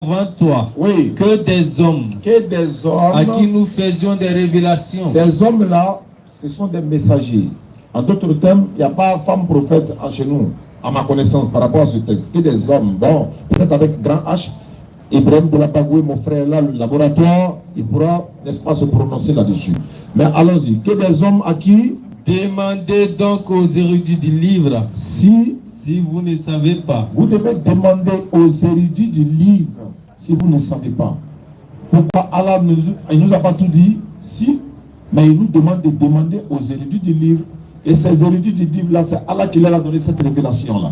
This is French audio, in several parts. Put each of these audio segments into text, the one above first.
avant toi Oui. que des hommes à qui nous faisions des révélations. Ces hommes-là, ce sont des messagers. En d'autres termes, il n'y a pas femme prophète chez nous, à ma connaissance, par rapport à ce texte. Que des hommes, bon, peut-être avec grand H. Ibrahim de la Bagoué, mon frère, là, le laboratoire, il pourra, n'est-ce pas, se prononcer là-dessus. Mais allons-y. Que des hommes à qui? Demandez donc aux érudits du livre. Si vous ne savez pas. Vous devez demander aux érudits du livre si vous ne savez pas. Pourquoi Allah il nous a pas tout dit? Si, mais il nous demande de demander aux érudits du livre. Et ces érudits du livre là, c'est Allah qui leur a donné cette révélation là.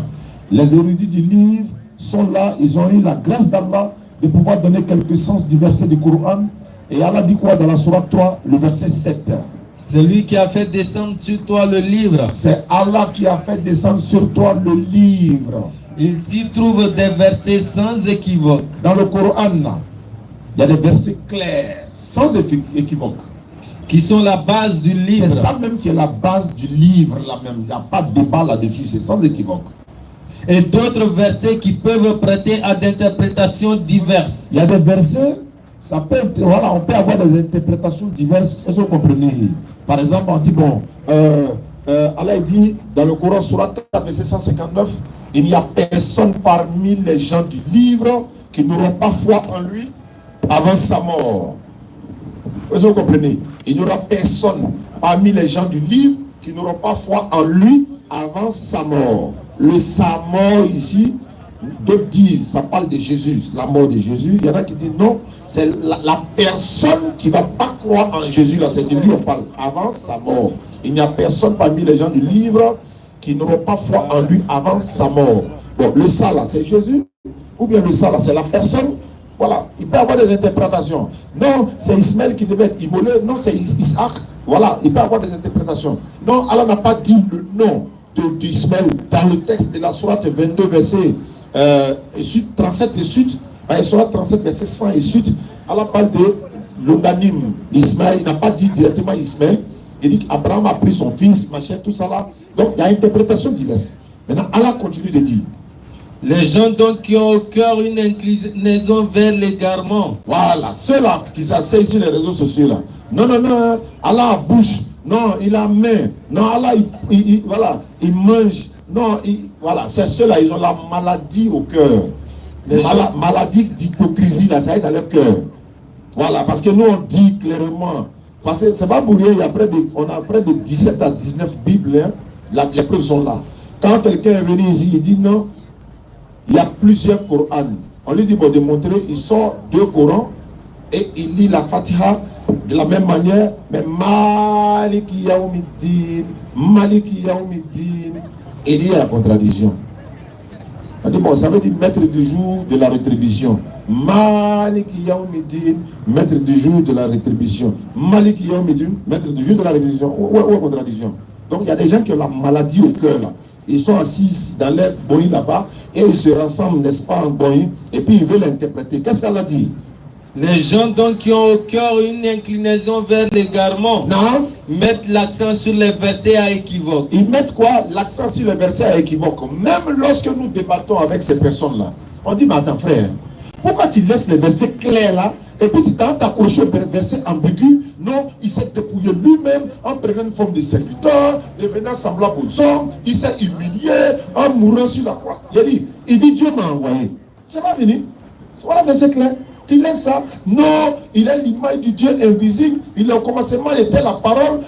Les érudits du livre sont là, ils ont eu la grâce d'Allah de pouvoir donner quelques sens du verset du Coran. Et Allah dit quoi dans la sourate 3, le verset 7? C'est lui qui a fait descendre sur toi le livre. C'est Allah qui a fait descendre sur toi le livre. Il s'y trouve des versets sans équivoque. Dans le Coran, il y a des versets clairs, sans équivoque. Qui sont la base du livre. C'est ça même qui est la base du livre là même. Il n'y a pas de débat là-dessus, c'est sans équivoque. Et d'autres versets qui peuvent prêter à des interprétations diverses. Il y a des versets, ça peut être, voilà, on peut avoir des interprétations diverses. Est-ce que vous comprenez? Par exemple, on dit, bon, Allah dit dans le Coran, Surat 4, verset 159, il n'y a personne parmi les gens du livre qui n'auront pas foi en lui avant sa mort. Est-ce que vous comprenez? Il n'y aura personne parmi les gens du livre qui n'auront pas foi en lui avant sa mort. Le sa mort ici, d'autres disent, ça parle de Jésus, la mort de Jésus. Il y en a qui disent non, c'est la personne qui ne va pas croire en Jésus, là, c'est de lui on parle, avant sa mort. Il n'y a personne parmi les gens du livre qui n'auront pas foi en lui avant sa mort. Bon, le ça là, c'est Jésus, ou bien le ça là, c'est la personne. Voilà, il peut y avoir des interprétations. Non, c'est Ismaël qui devait être immolé. Non, c'est Isaac. Voilà, il peut y avoir des interprétations. Non, Allah n'a pas dit le nom d'Ismaël dans le texte de la sourate 22, verset 37 et suite. Sourate 37, verset 100 et suite. Allah parle de l'organime d'Ismaël. Il n'a pas dit directement Ismaël. Il dit qu'Abraham a pris son fils, machin, tout ça là. Donc, il y a interprétation diverse. Maintenant, Allah continue de dire. Les gens donc qui ont au cœur une inclinaison vers l'égarement. Voilà, ceux-là qui s'asseyent sur les réseaux sociaux là. Non, non, non, Allah a bouche. Non, il a main. Non, Allah, voilà, il mange. Non, voilà, c'est ceux-là, ils ont la maladie au cœur. Maladie d'hypocrisie, là, ça est dans leur cœur. Voilà, parce que nous, on dit clairement. Parce que c'est pas pour rien, on a près de 17 à 19 Bibles. Hein, les preuves sont là. Quand quelqu'un est venu ici, il dit non. Il y a plusieurs Corans. On lui dit bon, de montrer, il sort 2 Corans et il lit la Fatiha de la même manière, mais Maliki Yaoumiddin, Maliki Yaoumiddin, il y a la contradiction. On dit bon, ça veut dire maître du jour de la rétribution. Maliki Yaoumiddin, maître du jour de la rétribution. Maliki Yaoumiddin, maître du jour de la rétribution. Où est la contradiction? Donc il y a des gens qui ont la maladie au cœur là. Ils sont assis dans leur boï là-bas et ils se rassemblent, n'est-ce pas, en boï, et puis ils veulent l'interpréter. Qu'est-ce qu'elle a dit? Les gens donc qui ont au cœur une inclinaison vers l'égarement mettent l'accent sur les versets à équivoque. Ils mettent quoi? L'accent sur les versets à équivoque. Même lorsque nous débattons avec ces personnes-là, on dit, mais attends frère, pourquoi tu laisses les versets clairs là et puis tu t'accroches au verset ambigu? Non, il s'est dépouillé lui-même en prenant une forme de serviteur, devenant semblable aux hommes, il s'est humilié en mourant sur la croix. Il dit Dieu m'a envoyé. C'est pas fini. Voilà le verset clair. Tu laisses ça? Non, il est l'image du Dieu invisible. Il est au commencement, était la parole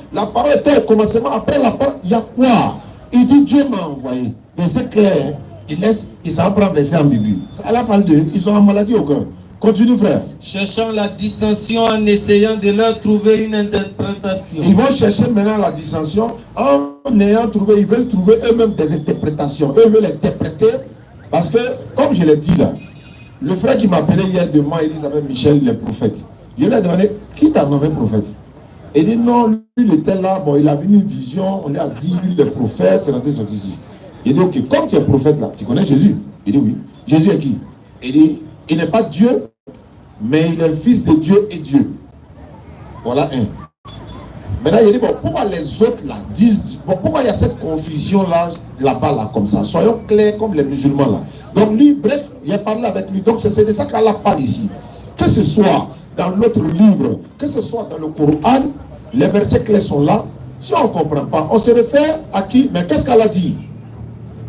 était au commencement, après la parole, il y a quoi? Il dit Dieu m'a envoyé. Verset clair. Il s'en prend verset ambigu. Allah parle d'eux, ils ont la maladie au cœur. Continue frère. Cherchant la dissension en essayant de leur trouver une interprétation. Ils vont chercher maintenant la dissension en ayant trouvé, ils veulent trouver eux-mêmes des interprétations. Eux veulent interpréter parce que, comme je l'ai dit là, le frère qui m'appelait hier demain, il dit ça s'appelle Michel le prophète. Je lui ai demandé, qui t'a nommé prophète? Il dit non, lui il était là, bon, il a vu une vision, on lui a dit, lui le prophète, c'est rentré sur ici. Il dit ok, comme tu es prophète là, tu connais Jésus? Il dit oui. Jésus est qui? Il dit, il n'est pas Dieu, mais il est fils de Dieu et Dieu. Voilà un. Maintenant, il dit, bon, pourquoi les autres là disent, bon, pourquoi il y a cette confusion là, là-bas, là, comme ça? Soyons clairs comme les musulmans là. Donc lui, bref, il a parlé avec lui. Donc c'est de ça qu'Allah parle ici. Que ce soit dans l'autre livre, que ce soit dans le Coran, les versets clés sont là. Si on ne comprend pas, on se réfère à qui? Mais qu'est-ce qu'Allah dit?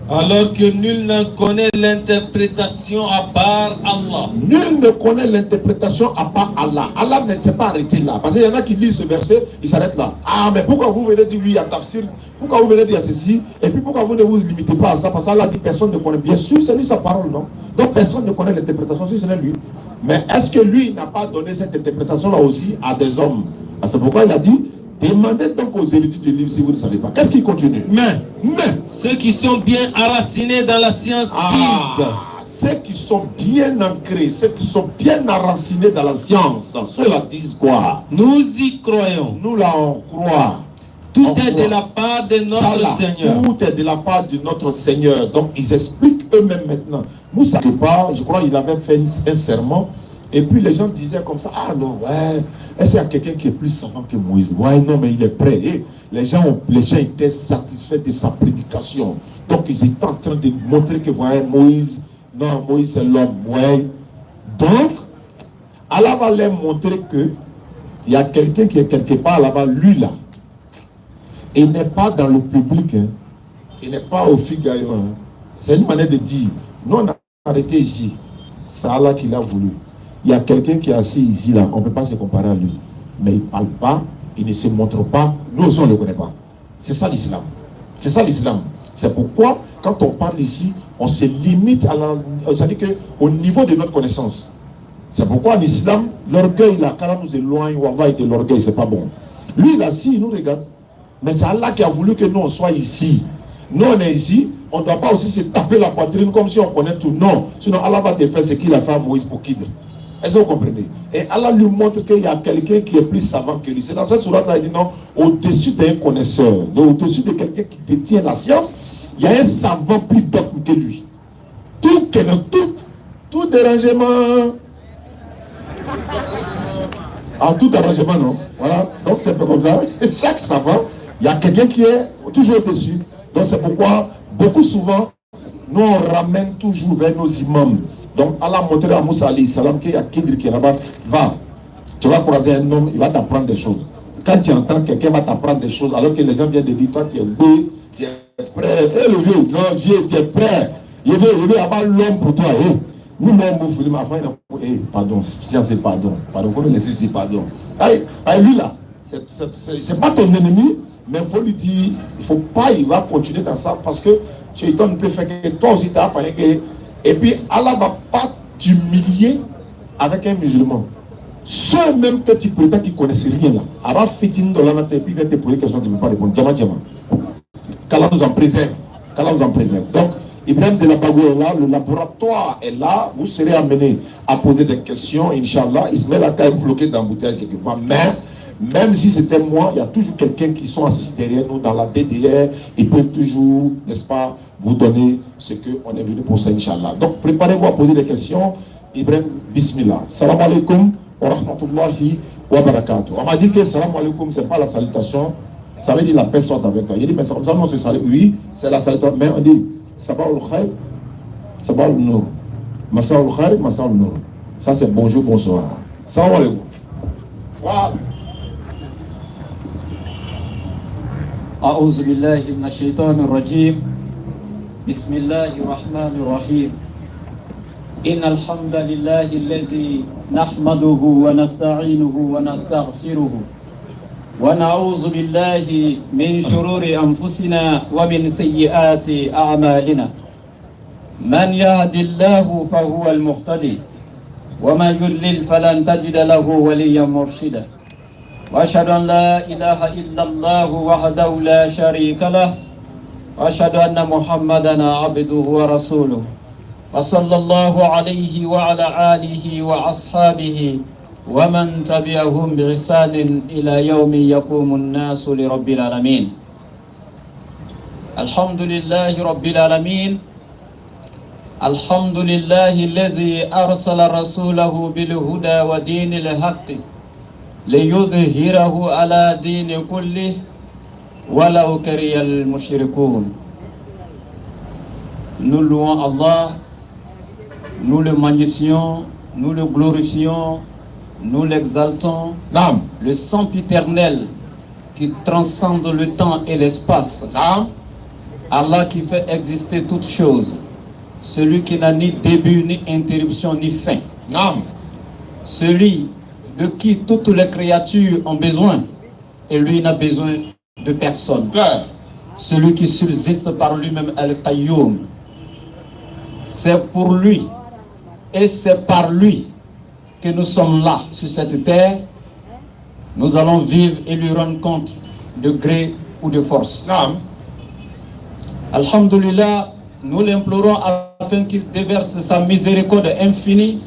Alors que nul ne connaît l'interprétation à part Allah. Nul ne connaît l'interprétation à part Allah. Allah ne s'est pas arrêté là. Parce qu'il y en a qui lisent ce verset, ils s'arrêtent là. Ah, mais pourquoi vous venez dire oui à tafsir? Pourquoi vous venez dire ceci? Et puis pourquoi vous ne vous limitez pas à ça? Parce qu'Allah dit personne ne connaît. Bien sûr, c'est lui sa parole, non? Donc personne ne connaît l'interprétation si ce n'est lui. Mais est-ce que lui n'a pas donné cette interprétation-là aussi à des hommes? C'est pourquoi il a dit, demandez donc aux érudits du livre si vous ne savez pas. Qu'est-ce qui continue? Mais ceux qui sont bien enracinés dans la science disent. Ceux qui sont bien ancrés, ceux qui sont bien enracinés dans la science, ceux-là disent quoi? Nous y croyons. Nous là on croit. Tout est de la part de notre Seigneur. Tout est de la part de notre Seigneur. Donc ils expliquent eux-mêmes maintenant. Moussa, je crois qu'il avait fait un serment. Et puis les gens disaient comme ça, ah non, ouais, est-ce qu'il y a quelqu'un qui est plus savant que Moïse? Ouais, non, mais il est prêt. Et les gens étaient satisfaits de sa prédication. Donc ils étaient en train de montrer que, ouais, Moïse c'est l'homme. Ouais. Donc, Allah va leur montrer que il y a quelqu'un qui est quelque part là-bas, lui là. Il n'est pas dans le public, hein. Il n'est pas au Figaro. Hein. C'est une manière de dire, nous on a arrêté ici. C'est Allah qui l'a voulu. Il y a quelqu'un qui est assis ici, là, on ne peut pas se comparer à lui. Mais il ne parle pas, il ne se montre pas, nous aussi on ne le connaît pas. C'est ça l'islam. C'est ça l'islam. C'est pourquoi, quand on parle ici, on se limite à la... C'est-à-dire qu'au niveau de notre connaissance. C'est pourquoi en islam, l'orgueil, là, quand on nous éloigne, on va de l'orgueil, c'est pas bon. Lui, là, si, il nous regarde. Mais c'est Allah qui a voulu que nous, on soit ici. Nous, on est ici, on ne doit pas aussi se taper la poitrine comme si on connaît tout. Non. Sinon, Allah va te faire ce qu'il a fait à Moïse pour Kidr. Est-ce que vous comprenez? Et Allah lui montre qu'il y a quelqu'un qui est plus savant que lui. C'est dans cette sourate là, il dit non, au-dessus d'un connaisseur, au-dessus de quelqu'un qui détient la science, il y a un savant plus docte que lui. Tout dérangement. Tout arrangement, non? Voilà. Donc c'est pas comme ça. Chaque savant, il y a quelqu'un qui est toujours au-dessus. Donc c'est pourquoi, beaucoup souvent, nous on ramène toujours vers nos imams. Donc Allah a montré à Moussa alayhi salam qu'il y a Kidr qui est là-bas. Va, tu vas croiser un homme, il va t'apprendre des choses. Quand tu entends quelqu'un va t'apprendre des choses, alors que les gens viennent de dire, toi tu es beau, tu es prêt. Le vieux, non vieux, tu es prêt. Il veut avoir l'homme pour toi. Nous, pardon, c'est pardon. Pardon, il faut le laisser ici, pardon. Lui là, c'est pas ton ennemi, mais il faut lui dire, il faut pas, il va continuer dans ça parce que tu ne peux faire que toi aussi tu as appris que. Et puis Allah ne va pas t'humilier avec un musulman. Ceux même que tu prétends qui ne connaissent rien là. Allah fait une dans la et puis il va te poser des questions, tu ne peux pas répondre. Diamant. Qu'Allah nous en préserve. Qu'Allah nous en préserve. Donc, Ibrahim de la Bagou est là, le laboratoire est là, vous serez amenés à poser des questions, Inch'Allah. Ismaël a quand même bloqué dans la bouteille quelque part. Mais, même si c'était moi, il y a toujours quelqu'un qui sont assis derrière nous dans la DDR. Ils peuvent toujours, n'est-ce pas, vous donner ce qu'on est venu pour ça, Inch'Allah. Donc, préparez-vous à poser des questions. Ibrahim, Bismillah. Salam alaikum wa rahmatullahi wa barakatuh. On m'a dit que salam alaikum, ce n'est pas la salutation. Ça veut dire la paix soit avec toi. Il dit, mais c'est comme ça, non, c'est salut. Oui, c'est la salutation. Mais on dit, Sabahul Khair, Sabahul Nour. Masahul Khair, Masahul Nour. Ça, c'est bonjour, bonsoir. Salam alaikum. Voilà. أعوذ بالله من الشيطان الرجيم بسم الله الرحمن الرحيم إن الحمد لله الذي نحمده ونستعينه ونستغفره ونعوذ بالله من شرور أنفسنا ومن سيئات أعمالنا من يهد الله فهو المهتدي ومن يضلل فلن تجد له وليا مرشدا وأشهد أن لا إله إلا الله وحده لا شريك له وأشهد أن محمدا عبده ورسوله وصلى الله عليه وعلى آله وأصحابه ومن تبعهم بإحسان إلى يوم يقوم الناس لرب العالمين الحمد لله رب العالمين الحمد لله الذي أرسل رسوله بالهدى ودين الحق ليظهره على دين كله ولو كره المشركون. Nous louons Allah nous le magnifions, nous le glorifions, nous l'exaltons. Naam. Le sempiternel qui transcende le temps et l'espace. Naam. Allah qui fait exister toutes choses. Celui qui n'a ni début, ni interruption, ni fin. Naam. Celui de qui toutes les créatures ont besoin et lui n'a besoin de personne. Claire. Celui qui subsiste par lui-même Al-Qayyum. C'est pour lui et c'est par lui que nous sommes là sur cette terre. Nous allons vivre et lui rendre compte de gré ou de force. Naam. Alhamdulillah, nous l'implorons afin qu'il déverse sa miséricorde infinie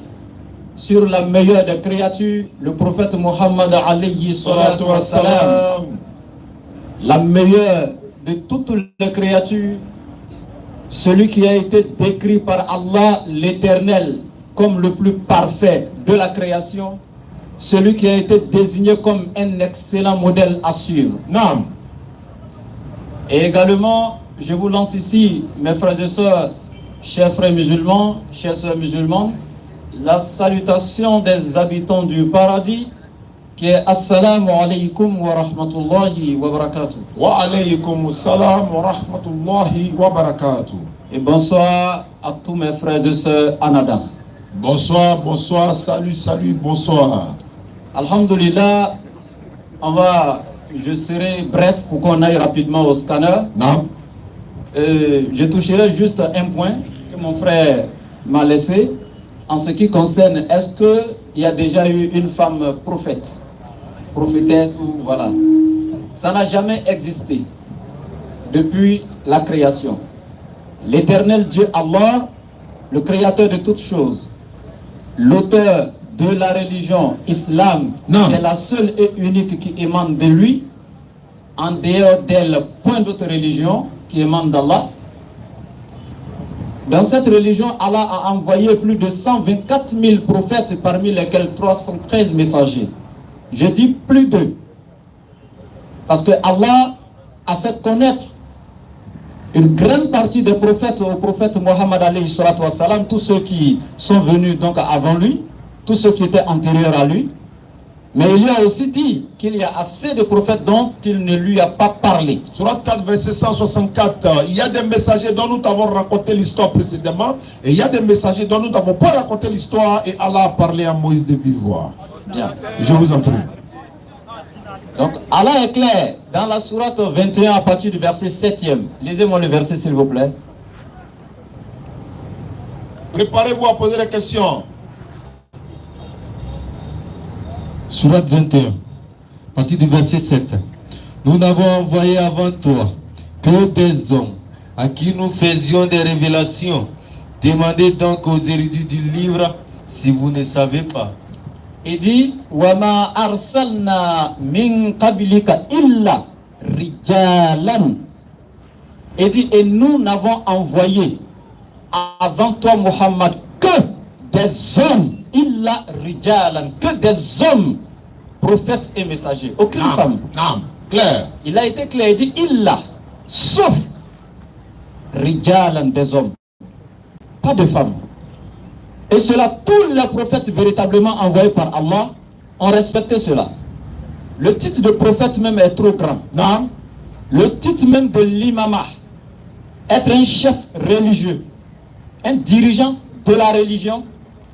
sur la meilleure des créatures, le prophète Muhammad alayhi salatu wassalam, la meilleure de toutes les créatures, celui qui a été décrit par Allah l'Éternel comme le plus parfait de la création, celui qui a été désigné comme un excellent modèle à suivre. Naam. Et également, je vous lance ici, mes frères et sœurs, chers frères musulmans, chères sœurs musulmanes, la salutation des habitants du paradis qui est Assalamu alaikum wa rahmatullahi wa barakatuh. Wa alaykum assalam wa rahmatullahi wa barakatuh. Et bonsoir à tous mes frères et sœurs en Adam. Bonsoir, bonsoir, salut, salut, bonsoir. Alhamdulillah, je serai bref pour qu'on aille rapidement au scanner. Non. Je toucherai juste un point que mon frère m'a laissé en ce qui concerne est-ce qu'il y a déjà eu une femme prophète, prophétesse ou voilà. Ça n'a jamais existé depuis la création. L'éternel Dieu Allah, le créateur de toutes choses, l'auteur de la religion islam, qui est la seule et unique qui émane de lui, en dehors d'elle, point d'autre religion qui émane d'Allah. Dans cette religion, Allah a envoyé plus de 124 000 prophètes, parmi lesquels 313 messagers. Je dis plus d'eux. Parce que Allah a fait connaître une grande partie des prophètes au prophète Mohammed alayhi salatu wassalam, tous ceux qui sont venus donc avant lui, tous ceux qui étaient antérieurs à lui. Mais il y a aussi dit qu'il y a assez de prophètes dont il ne lui a pas parlé. Surat 4, verset 164. Il y a des messagers dont nous avons raconté l'histoire précédemment. Et il y a des messagers dont nous n'avons pas raconté l'histoire. Et Allah a parlé à Moïse de vive voix. Bien. Je vous en prie. Donc Allah est clair dans la sourate 21 à partir du verset 7e. Lisez-moi le verset s'il vous plaît. Préparez-vous à poser des questions. Sourate 21, à partir du verset 7. Nous n'avons envoyé avant toi que des hommes à qui nous faisions des révélations. Demandez donc aux érudits du livre si vous ne savez pas. Il dit Wama arsalna min qablika illa rijalan. Il dit et nous n'avons envoyé avant toi Muhammad que des hommes, illa rijalan, que des hommes, prophètes et messagers, aucune femme. Non, clair. Il a été clair, il dit illa, sauf rijalan, des hommes, pas de femmes. Et cela, tous les prophètes véritablement envoyés par Allah ont respecté cela. Le titre de prophète même est trop grand. Non. Le titre même de l'imamah, être un chef religieux, un dirigeant de la religion,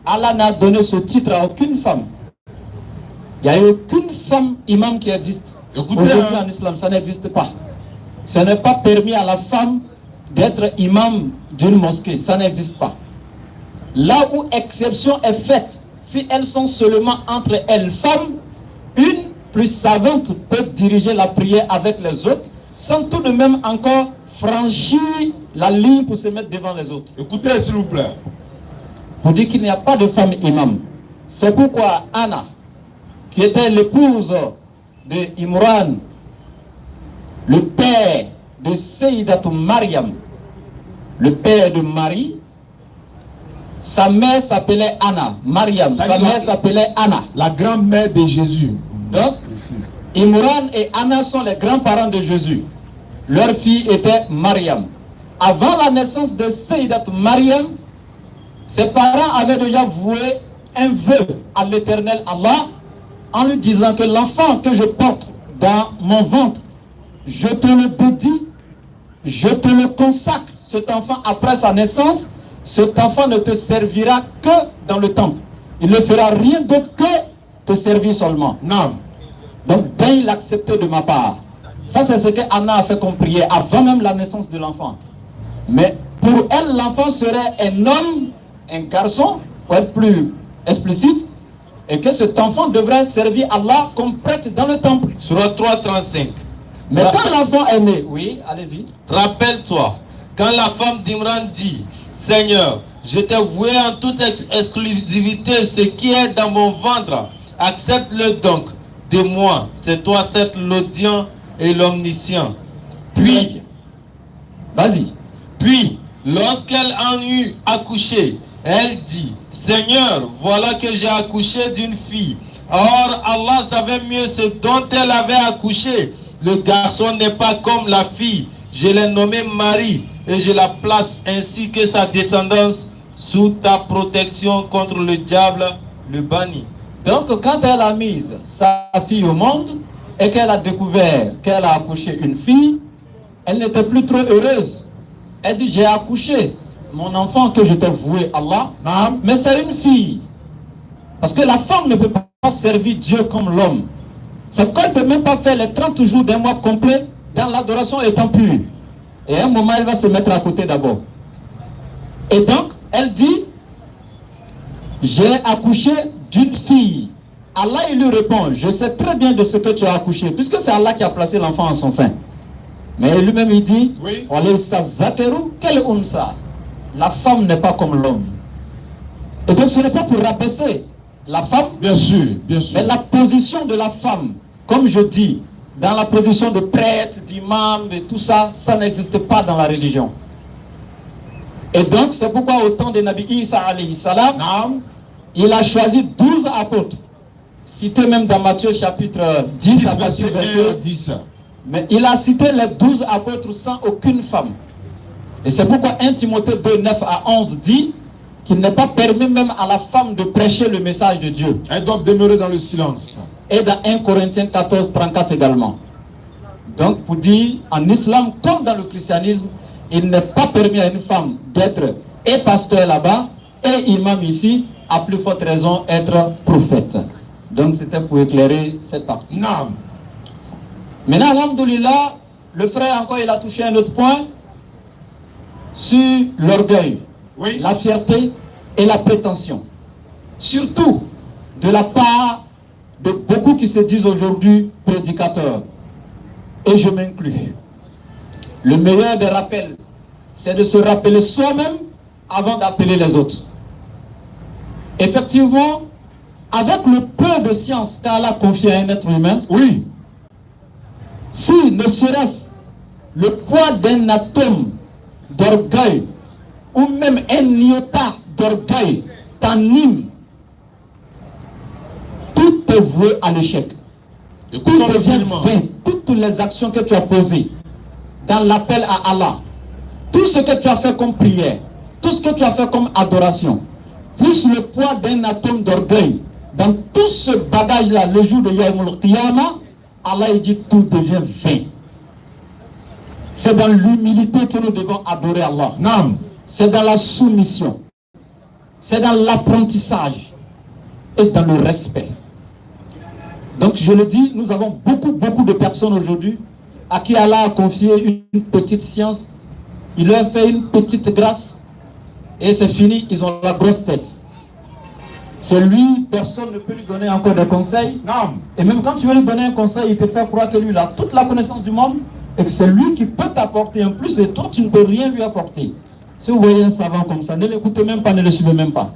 Allah n'a donné ce titre à aucune femme. Il n'y a aucune femme imam qui existe. Aujourd'hui en islam, ça n'existe pas. Ce n'est pas permis à la femme d'être imam d'une mosquée. Ça n'existe pas. Là où exception est faite, si elles sont seulement entre elles femmes, une plus savante peut diriger la prière avec les autres, sans tout de même encore franchir la ligne pour se mettre devant les autres. Écoutez s'il vous plaît. On dit qu'il n'y a pas de femme imam. C'est pourquoi Anna, qui était l'épouse de Imran, le père de Sayyidatou Maryam, le père de Marie, sa mère s'appelait Anna, Maryam, sa mère s'appelait Anna. La grand-mère de Jésus. Donc, Imran et Anna sont les grands-parents de Jésus. Leur fille était Maryam. Avant la naissance de Sayyidatou Maryam, Ses parents avaient déjà voué un vœu à l'éternel Allah en lui disant que l'enfant que je porte dans mon ventre, je te le dédie, je te le consacre. Cet enfant, après sa naissance, cet enfant ne te servira que dans le temple. Il ne fera rien d'autre que te servir seulement. Non. Donc, daigne l'accepter de ma part. Ça, c'est ce que Anna a fait comme prière avant même la naissance de l'enfant. Mais pour elle, l'enfant serait un homme, un garçon, pour être plus explicite, et que cet enfant devrait servir Allah comme prêtre dans le temple. Surah 3:35. Mais quand l'enfant est né, oui, allez-y. Rappelle-toi, quand la femme d'Imran dit, Seigneur, je t'ai voué en toute exclusivité ce qui est dans mon ventre, accepte-le donc de moi, c'est toi certes l'audient et l'omniscient. Puis, vas-y. Puis, lorsqu'elle en eut accouché, elle dit, Seigneur, voilà que j'ai accouché d'une fille. Or, Allah savait mieux ce dont elle avait accouché. Le garçon n'est pas comme la fille. Je l'ai nommé Marie et je la place ainsi que sa descendance sous ta protection contre le diable, le banni. Donc, quand elle a mis sa fille au monde et qu'elle a découvert qu'elle a accouché une fille, elle n'était plus trop heureuse. Elle dit, j'ai accouché mon enfant que je t'ai voué Allah, mais c'est une fille. Parce que la femme ne peut pas servir Dieu comme l'homme. C'est pourquoi elle ne peut même pas faire les 30 jours d'un mois complet dans l'adoration étant pure. Et à un moment, elle va se mettre à côté d'abord. Et donc, elle dit, j'ai accouché d'une fille. Allah, il lui répond, je sais très bien de ce que tu as accouché, puisque c'est Allah qui a placé l'enfant en son sein. Mais lui-même, il dit, oui. La femme n'est pas comme l'homme. Et donc, ce n'est pas pour rabaisser la femme. Bien sûr, bien sûr. Mais la position de la femme, comme je dis, dans la position de prêtre, d'imam, et tout ça, ça n'existe pas dans la religion. Et donc, c'est pourquoi au temps de Nabi Isa alayhi salam, il a choisi 12 apôtres. Cité même dans Matthieu chapitre 10, à partir du verset 10. Mais il a cité les 12 apôtres sans aucune femme. Et c'est pourquoi 1 Timothée 2, 9 à 11 dit qu'il n'est pas permis même à la femme de prêcher le message de Dieu. Elle doit demeurer dans le silence. Et dans 1 Corinthiens 14, 34 également. Donc pour dire, en islam comme dans le christianisme, il n'est pas permis à une femme d'être et pasteur là-bas et imam ici, à plus forte raison être prophète. Donc c'était pour éclairer cette partie. Non. Maintenant, alhamdoulilah, le frère encore il a touché un autre point sur l'orgueil, oui. La fierté et la prétention. Surtout de la part de beaucoup qui se disent aujourd'hui prédicateurs. Et je m'inclus. Le meilleur des rappels, c'est de se rappeler soi-même avant d'appeler les autres. Effectivement, avec le peu de science qu'Allah a confié à un être humain, oui. Si ne serait-ce le poids d'un atome d'orgueil ou même un iota d'orgueil t'anime, tout est voué à l'échec. Tout devient vain. Toutes les actions que tu as posées dans l'appel à Allah, tout ce que tu as fait comme prière, tout ce que tu as fait comme adoration, plus le poids d'un atome d'orgueil, dans tout ce bagage-là, le jour de Yawmul Qiyamah, Allah il dit tout devient vain. C'est dans l'humilité que nous devons adorer Allah. Non. C'est dans la soumission. C'est dans l'apprentissage et dans le respect. Donc je le dis, nous avons beaucoup de personnes aujourd'hui à qui Allah a confié une petite science. Il leur fait une petite grâce et c'est fini, ils ont la grosse tête. C'est lui, personne ne peut lui donner encore des conseils. Non. Et même quand tu veux lui donner un conseil, il te fait croire que lui, il a toute la connaissance du monde et que c'est lui qui peut t'apporter un plus et toi, tu ne peux rien lui apporter. Si vous voyez un savant comme ça, ne l'écoutez même pas, ne le suivez même pas.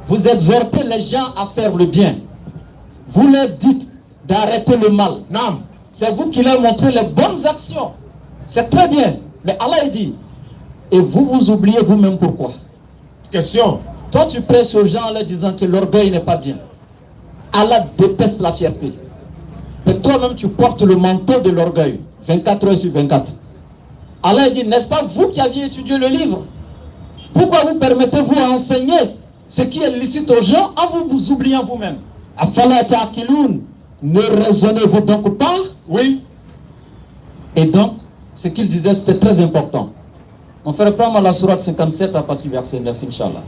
Vous exhortez les gens à faire le bien. Vous leur dites d'arrêter le mal. Non. C'est vous qui leur montrez les bonnes actions. C'est très bien. Mais Allah dit, et vous vous oubliez vous-même pourquoi? Question. Toi tu prêches aux gens en leur disant que l'orgueil n'est pas bien. Allah déteste la fierté. Mais toi-même tu portes le manteau de l'orgueil, 24 heures sur 24. Allah dit, n'est-ce pas vous qui aviez étudié le livre? Pourquoi vous permettez-vous à enseigner ce qui est licite aux gens en vous oubliant vous-même? Afala ta'qiloun, ne raisonnez-vous donc pas? Oui. Et donc, ce qu'il disait, c'était très important. On fait reprendre la sourate 57 à partir du verset 9, Inch'Allah.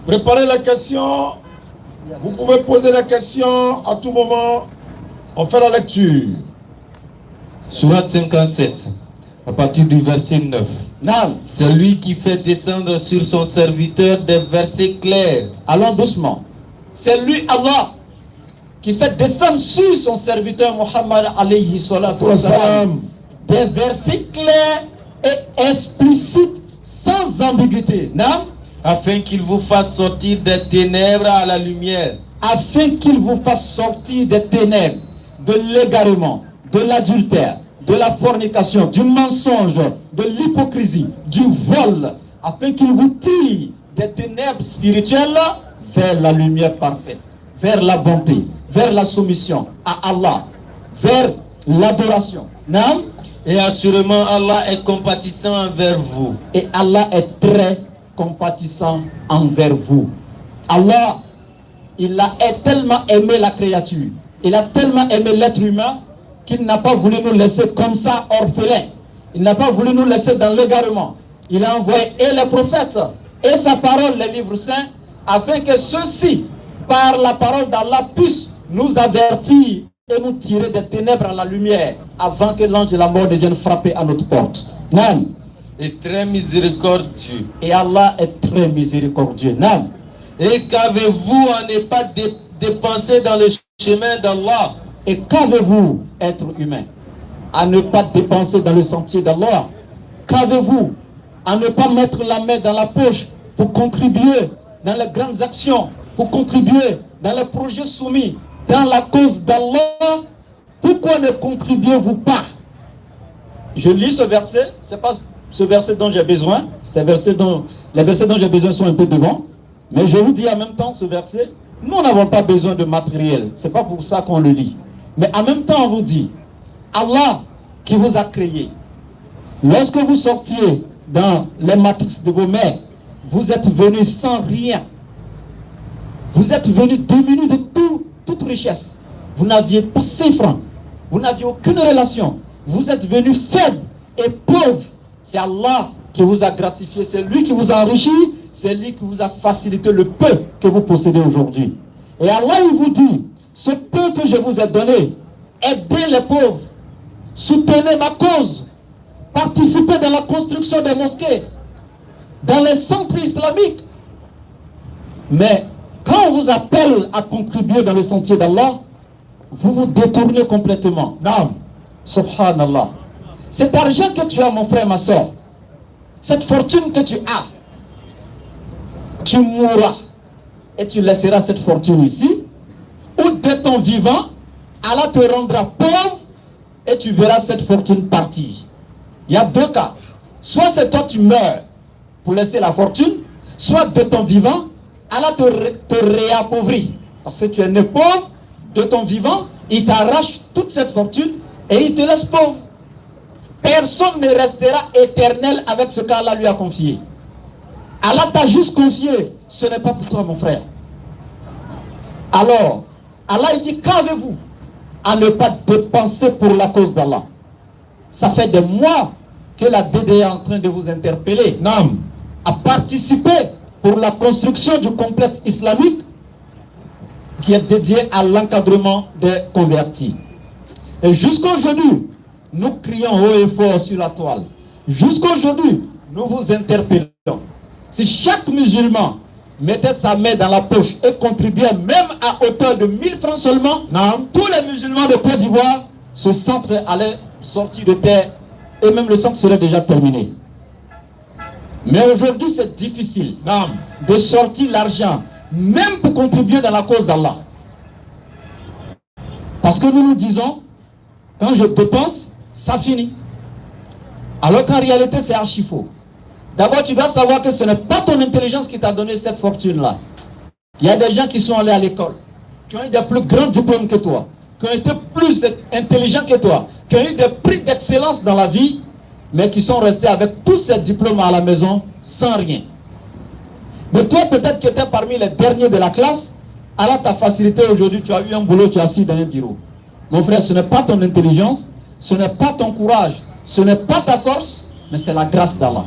Préparez la question. Vous pouvez poser la question à tout moment. On fait la lecture. Sourate 57, à partir du verset 9. Naam. C'est lui qui fait descendre sur son serviteur des versets clairs. Allons doucement. C'est lui, Allah, qui fait descendre sur son serviteur Muhammad alayhi salatu wa salam des versets clairs et explicites, sans ambiguïté. Naam. Afin qu'il vous fasse sortir des ténèbres à la lumière. Afin qu'il vous fasse sortir des ténèbres, de l'égarement, de l'adultère, de la fornication, du mensonge, de l'hypocrisie, du vol, afin qu'il vous tire des ténèbres spirituelles vers la lumière parfaite, vers la bonté, vers la soumission à Allah, vers l'adoration. Non? Et assurément, Allah est compatissant envers vous. Et Allah est très compatissant envers vous. Allah, il a tellement aimé la créature, il a tellement aimé l'être humain qu'il n'a pas voulu nous laisser comme ça orphelins. Il n'a pas voulu nous laisser dans l'égarement. Il a envoyé et les prophètes et sa parole, les livres saints, afin que ceux-ci, par la parole d'Allah, puissent nous avertir et nous tirer des ténèbres à la lumière avant que l'ange de la mort ne vienne frapper à notre porte. Non. Et très miséricordieux. Et Allah est très miséricordieux. Non. Et qu'avez-vous à ne pas dépenser dans le chemin d'Allah? Et qu'avez-vous, être humain, à ne pas dépenser dans le sentier d'Allah? Qu'avez-vous à ne pas mettre la main dans la poche pour contribuer dans les grandes actions, pour contribuer dans les projets soumis dans la cause d'Allah? Pourquoi ne contribuez-vous pas? Je lis ce verset, c'est pas ce verset dont j'ai besoin, les versets dont j'ai besoin sont un peu devant, mais je vous dis en même temps ce verset, nous n'avons pas besoin de matériel, c'est pas pour ça qu'on le lit. Mais en même temps on vous dit, Allah qui vous a créé, lorsque vous sortiez dans les matrices de vos mères, vous êtes venus sans rien. Vous êtes venus démunis de toute richesse. Vous n'aviez pas 5 francs. Vous n'aviez aucune relation. Vous êtes venus faibles et pauvres. C'est Allah qui vous a gratifié. C'est lui qui vous a enrichi. C'est lui qui vous a facilité le peu que vous possédez aujourd'hui. Et Allah, il vous dit, ce peu que je vous ai donné, aidez les pauvres. Soutenez ma cause. Participez dans la construction des mosquées, dans les centres islamiques. Mais quand on vous appelle à contribuer dans le sentier d'Allah, vous vous détournez complètement. Non. Subhanallah. Cet argent que tu as, mon frère, ma soeur, cette fortune que tu as, tu mourras et tu laisseras cette fortune ici, ou de ton vivant, Allah te rendra pauvre et tu verras cette fortune partir. Il y a 2 cas. Soit c'est toi tu meurs pour laisser la fortune, soit de ton vivant, Allah te réappauvrit. Parce que tu es né pauvre, de ton vivant, il t'arrache toute cette fortune et il te laisse pauvre. Personne ne restera éternel avec ce qu'Allah lui a confié. Allah t'a juste confié, ce n'est pas pour toi mon frère. Alors, Allah il dit, qu'avez-vous à ne pas dépenser pour la cause d'Allah? Ça fait des mois que la DD est en train de vous interpeller. Non. À participer pour la construction du complexe islamique qui est dédié à l'encadrement des convertis. Et jusqu'aujourd'hui, nous crions haut et fort sur la toile. Jusqu'aujourd'hui, nous vous interpellons. Si chaque musulman mettait sa main dans la poche et contribuait même à hauteur de 1000 francs seulement, non, tous les musulmans de Côte d'Ivoire, ce centre allait sortir de terre et même le centre serait déjà terminé. Mais aujourd'hui, c'est difficile de sortir l'argent, même pour contribuer dans la cause d'Allah. Parce que nous nous disons, quand je dépense, ça finit. Alors qu'en réalité, c'est archi faux. D'abord, tu dois savoir que ce n'est pas ton intelligence qui t'a donné cette fortune-là. Il y a des gens qui sont allés à l'école, qui ont eu des plus grands diplômes que toi, qui ont été plus intelligents que toi, qui ont eu des prix d'excellence dans la vie, mais qui sont restés avec tous ces diplômes à la maison sans rien. Mais toi, peut-être que tu es parmi les derniers de la classe. Alors ta facilité aujourd'hui, tu as eu un boulot, tu es assis dans un bureau. Mon frère, ce n'est pas ton intelligence, ce n'est pas ton courage, ce n'est pas ta force, mais c'est la grâce d'Allah.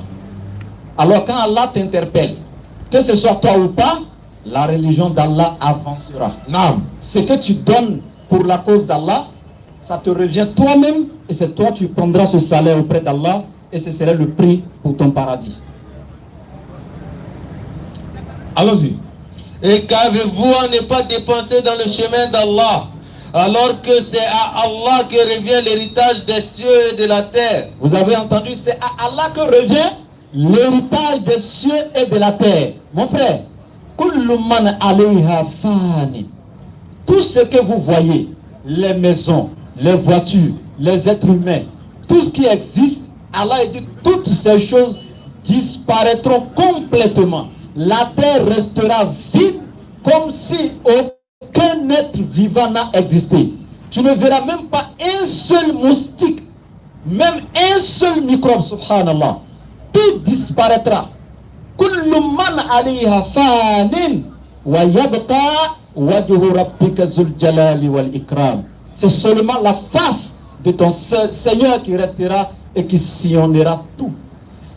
Alors quand Allah t'interpelle, que ce soit toi ou pas, la religion d'Allah avancera. Non. Ce que tu donnes pour la cause d'Allah, ça te revient toi-même et c'est toi tu prendras ce salaire auprès d'Allah et ce serait le prix pour ton paradis. Allons-y. Et qu'avez-vous à ne pas dépenser dans le chemin d'Allah, alors que c'est à Allah que revient l'héritage des cieux et de la terre? Vous avez entendu, c'est à Allah que revient l'héritage des cieux et de la terre. Mon frère, kullu man alayha fani. Tout ce que vous voyez, les maisons, les voitures, les êtres humains, tout ce qui existe, Allah a dit toutes ces choses disparaîtront complètement. La terre restera vide comme si aucun être vivant n'a existé. Tu ne verras même pas un seul moustique, même un seul microbe, subhanallah. Tout disparaîtra. Kullu man alayha fanin wa yabqa wajhu rabbika zul jalali wal ikram. C'est seulement la face de ton Seigneur qui restera et qui sillonnera tout.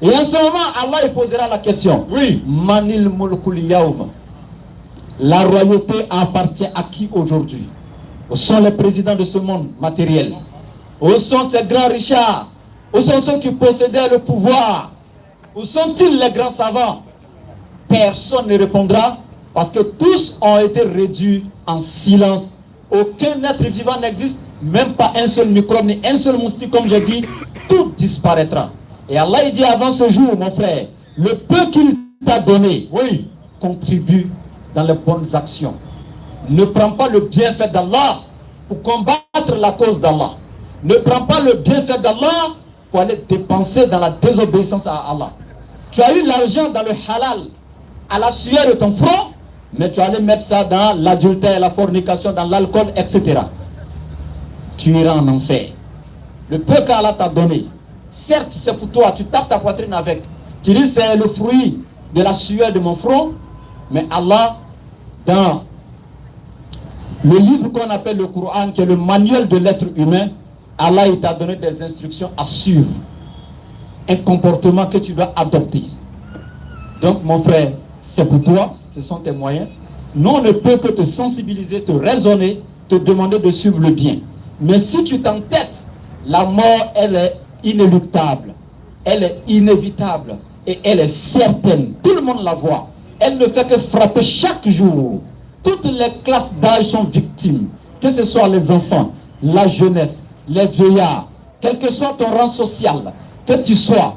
Et en ce moment, Allah il posera la question. Oui. Manil mulkul yawma. La royauté appartient à qui aujourd'hui? Où sont les présidents de ce monde matériel? Où sont ces grands richards? Où sont ceux qui possédaient le pouvoir? Où sont-ils les grands savants? Personne ne répondra parce que tous ont été réduits en silence. Aucun être vivant n'existe, même pas un seul microbe, ni un seul moustique, comme j'ai dit, tout disparaîtra. Et Allah il dit avant ce jour, mon frère, le peu qu'il t'a donné, Oui. contribue dans les bonnes actions. Ne prends pas le bienfait d'Allah pour combattre la cause d'Allah. Ne prends pas le bienfait d'Allah pour aller dépenser dans la désobéissance à Allah. Tu as eu l'argent dans le halal, à la sueur de ton front, mais tu allais mettre ça dans l'adultère, la fornication, dans l'alcool, etc. Tu iras en enfer. Le peu qu'Allah t'a donné, certes c'est pour toi, tu tapes ta poitrine avec. Tu dis c'est le fruit de la sueur de mon front, mais Allah, dans le livre qu'on appelle le Coran, qui est le manuel de l'être humain, Allah il t'a donné des instructions à suivre. Un comportement que tu dois adopter. Donc mon frère, c'est pour toi, ce sont tes moyens. Nous on ne peut que te sensibiliser, te raisonner, te demander de suivre le bien. Mais si tu t'entêtes, la mort elle est inéluctable, elle est inévitable et elle est certaine. Tout le monde la voit. Elle ne fait que frapper chaque jour. Toutes les classes d'âge sont victimes, que ce soit les enfants, la jeunesse, les vieillards, quel que soit ton rang social, que tu sois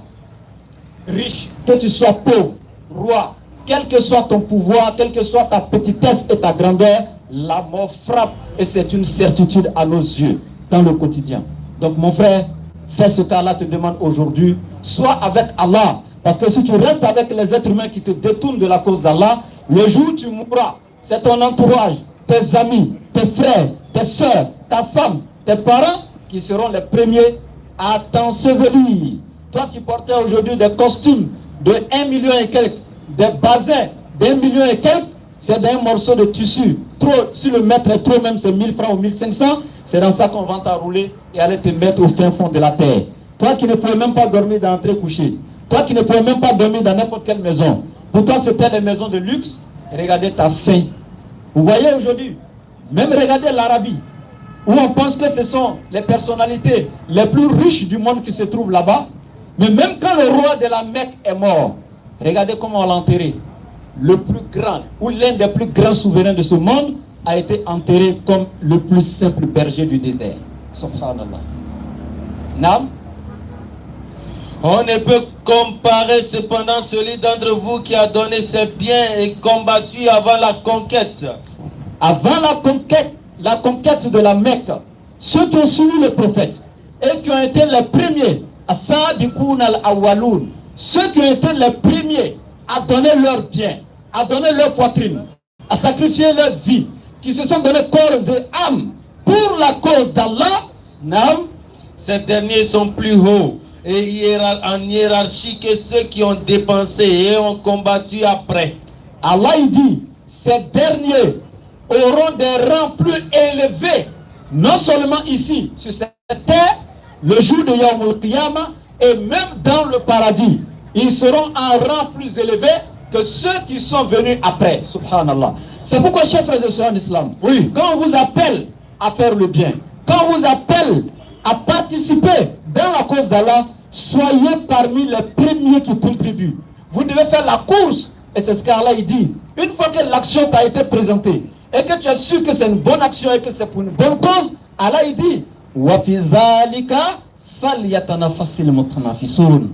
riche, que tu sois pauvre, roi, quel que soit ton pouvoir, quelle que soit ta petitesse et ta grandeur, la mort frappe et c'est une certitude à nos yeux dans le quotidien. Donc mon frère, fais ce qu'Allah te demande aujourd'hui, sois avec Allah, parce que si tu restes avec les êtres humains qui te détournent de la cause d'Allah, le jour où tu mourras, c'est ton entourage, tes amis, tes frères, tes soeurs, ta femme, tes parents qui seront les premiers à t'ensevelir. Toi qui portais aujourd'hui des costumes de 1 million et quelques, des bazins d'1 million et quelques, c'est d'un morceau de tissu. Trop, si le mètre est trop, même c'est 1000 francs ou 1500, c'est dans ça qu'on va t'enrouler et aller te mettre au fin fond de la terre. Toi qui ne pouvais même pas dormir dans l'entrée couchée, toi qui ne pouvais même pas dormir dans n'importe quelle maison, pour toi c'était des maisons de luxe, regardez ta faim. Vous voyez aujourd'hui, même regardez l'Arabie, où on pense que ce sont les personnalités les plus riches du monde qui se trouvent là-bas, mais même quand le roi de la Mecque est mort, regardez comment on l'a enterré. Le plus grand, ou l'un des plus grands souverains de ce monde, a été enterré comme le plus simple berger du désert. Subhanallah. Nam. On ne peut comparer cependant celui d'entre vous qui a donné ses biens et combattu avant la conquête. Avant la conquête de la Mecque, ceux qui ont suivi le prophète et qui ont été les premiers, as-Sabiqoun al-Awwaloun, ceux qui ont été les premiers à donner leurs biens, à donner leur poitrine, à sacrifier leur vie, qui se sont donnés corps et âme pour la cause d'Allah, Naam, ces derniers sont plus hauts et en hiérarchie que ceux qui ont dépensé et ont combattu après. Allah il dit, ces derniers auront des rangs plus élevés, non seulement ici, sur cette terre, le jour de Yawm al-Qiyamah, et même dans le paradis. Ils seront en rang plus élevé que ceux qui sont venus après. Subhanallah. C'est pourquoi, chers frères et sœurs en islam, Oui. quand on vous appelle à faire le bien, quand on vous appelle à participer dans la cause d'Allah, soyez parmi les premiers qui contribuent. Vous devez faire la course. Et c'est ce qu'Allah il dit. Une fois que l'action t'a été présentée et que tu es sûr que c'est une bonne action et que c'est pour une bonne cause, Allah il dit Wa fi zalika falyatanafasil mutanafisun.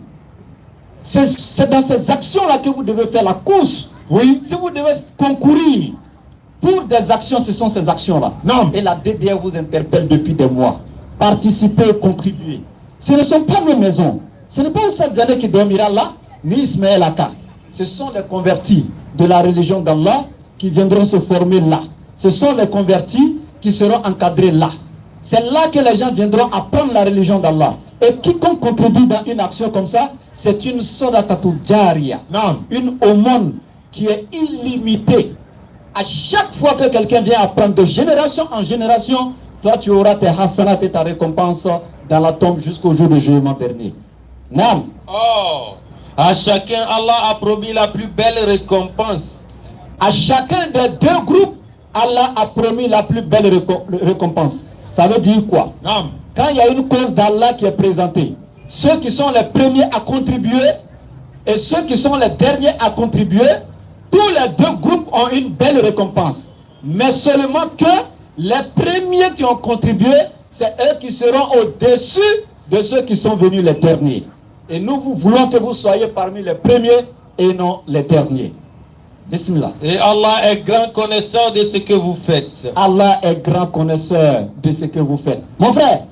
C'est dans ces actions-là que vous devez faire la course. Oui. Si vous devez concourir pour des actions, ce sont ces actions-là. Non. Et la DDR vous interpelle depuis des mois. Participez, contribuez. Ce ne sont pas nos maisons. Ce n'est pas Oustaz Diané qui dormira là, ni Ismaël Aka. Ce sont les convertis de la religion d'Allah qui viendront se former là. Ce sont les convertis qui seront encadrés là. C'est là que les gens viendront apprendre la religion d'Allah. Et quiconque contribue dans une action comme ça, c'est une sadaqatul jariya. Non. Une aumône qui est illimitée. À chaque fois que quelqu'un vient apprendre de génération en génération, toi tu auras tes hasanat et ta récompense dans la tombe jusqu'au jour du jugement dernier. Nam. Oh, à chacun, Allah a promis la plus belle récompense. À chacun des deux groupes, Allah a promis la plus belle récompense. Ça veut dire quoi? Non. Quand il y a une cause d'Allah qui est présentée, ceux qui sont les premiers à contribuer et ceux qui sont les derniers à contribuer, tous les deux groupes ont une belle récompense. Mais seulement que les premiers qui ont contribué, c'est eux qui seront au-dessus de ceux qui sont venus les derniers. Et nous voulons que vous soyez parmi les premiers et non les derniers. Bismillah. Et Allah est grand connaisseur de ce que vous faites. Allah est grand connaisseur de ce que vous faites. Mon frère,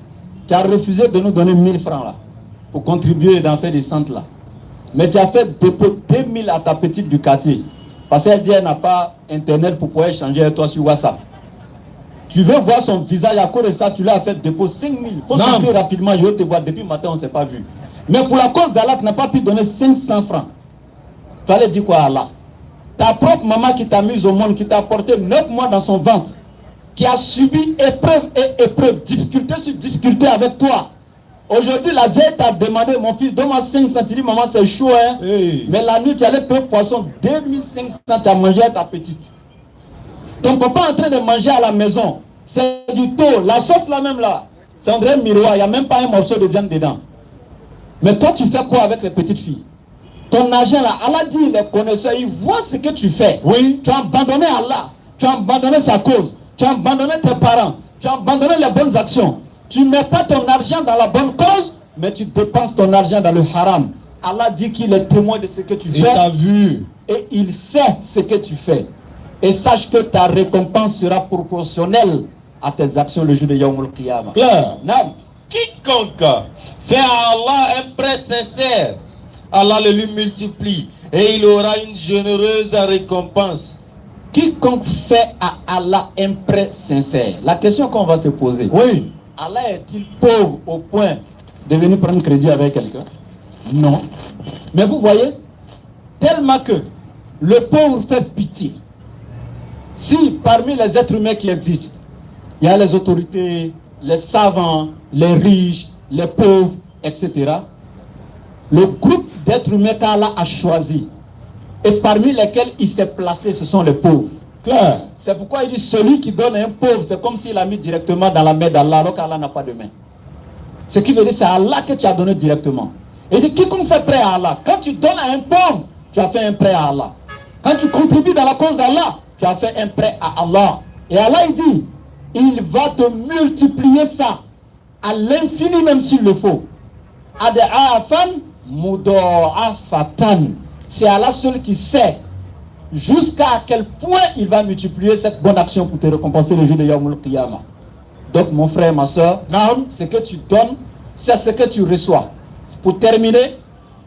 tu as refusé de nous donner 1000 francs là, pour contribuer dans faire des centres là. Mais tu as fait dépôt 2000 à ta petite du quartier. Parce qu'elle dit qu'elle n'a pas internet pour pouvoir échanger avec toi sur WhatsApp. Tu veux voir son visage à cause de ça, tu l'as fait dépôt 5000. Il faut sortir rapidement, je vais te voir. Depuis le matin, on ne s'est pas vu. Mais pour la cause d'Allah, tu n'as pas pu donner 500 francs. Tu allais dire quoi à Allah? Ta propre maman qui t'a mise au monde, qui t'a porté 9 mois dans son ventre, qui a subi épreuve et épreuve, difficulté sur difficulté avec toi. Aujourd'hui, la vieille t'a demandé, mon fils, donne-moi 500. Tu dis, maman, c'est chaud, hein? Hey. Mais la nuit, tu allais payer poisson 2500, tu as mangé à ta petite. Ton papa est en train de manger à la maison. C'est du taux. La sauce là même là, c'est un vrai miroir. Il n'y a même pas un morceau de viande dedans. Mais toi, tu fais quoi avec les petites filles? Ton argent là, Allah dit, les connaisseurs, ils voient ce que tu fais. Oui. Tu as abandonné Allah. Tu as abandonné sa cause. Tu as abandonné tes parents. Tu as abandonné les bonnes actions. Tu ne mets pas ton argent dans la bonne cause, mais tu dépenses ton argent dans le haram. Allah dit qu'il est témoin de ce que tu Il fais. t'a vu. Et il sait ce que tu fais. Et sache que ta récompense sera proportionnelle à tes actions le jour de Yawm al-Qiyamah. Claire. Naam. Quiconque fait à Allah un prêt sincère, Allah le lui multiplie et il aura une généreuse récompense. Quiconque fait à Allah un prêt sincère. La question qu'on va se poser. Oui. Allah est-il pauvre au point de venir prendre crédit avec quelqu'un? Non. Mais vous voyez, tellement que le pauvre fait pitié. Si parmi les êtres humains qui existent, il y a les autorités, les savants, les riches, les pauvres, etc. Le groupe d'êtres humains qu'Allah a choisi et parmi lesquels il s'est placé, ce sont les pauvres. Claire. C'est pourquoi il dit celui qui donne à un pauvre, c'est comme s'il a mis directement dans la main d'Allah, alors qu'Allah n'a pas de main. Ce qui veut dire c'est à Allah que tu as donné directement. Et il dit quiconque fait prêt à Allah, quand tu donnes à un pauvre, tu as fait un prêt à Allah. Quand tu contribues dans la cause d'Allah, tu as fait un prêt à Allah. Et Allah il dit, il va te multiplier ça à l'infini même s'il le faut. Ad'afan mudha'afatan. C'est Allah seul qui sait jusqu'à quel point il va multiplier cette bonne action pour te récompenser le jour de Yawm al-Qiyamah. Donc mon frère, ma soeur, ce que tu donnes, c'est ce que tu reçois. Pour terminer,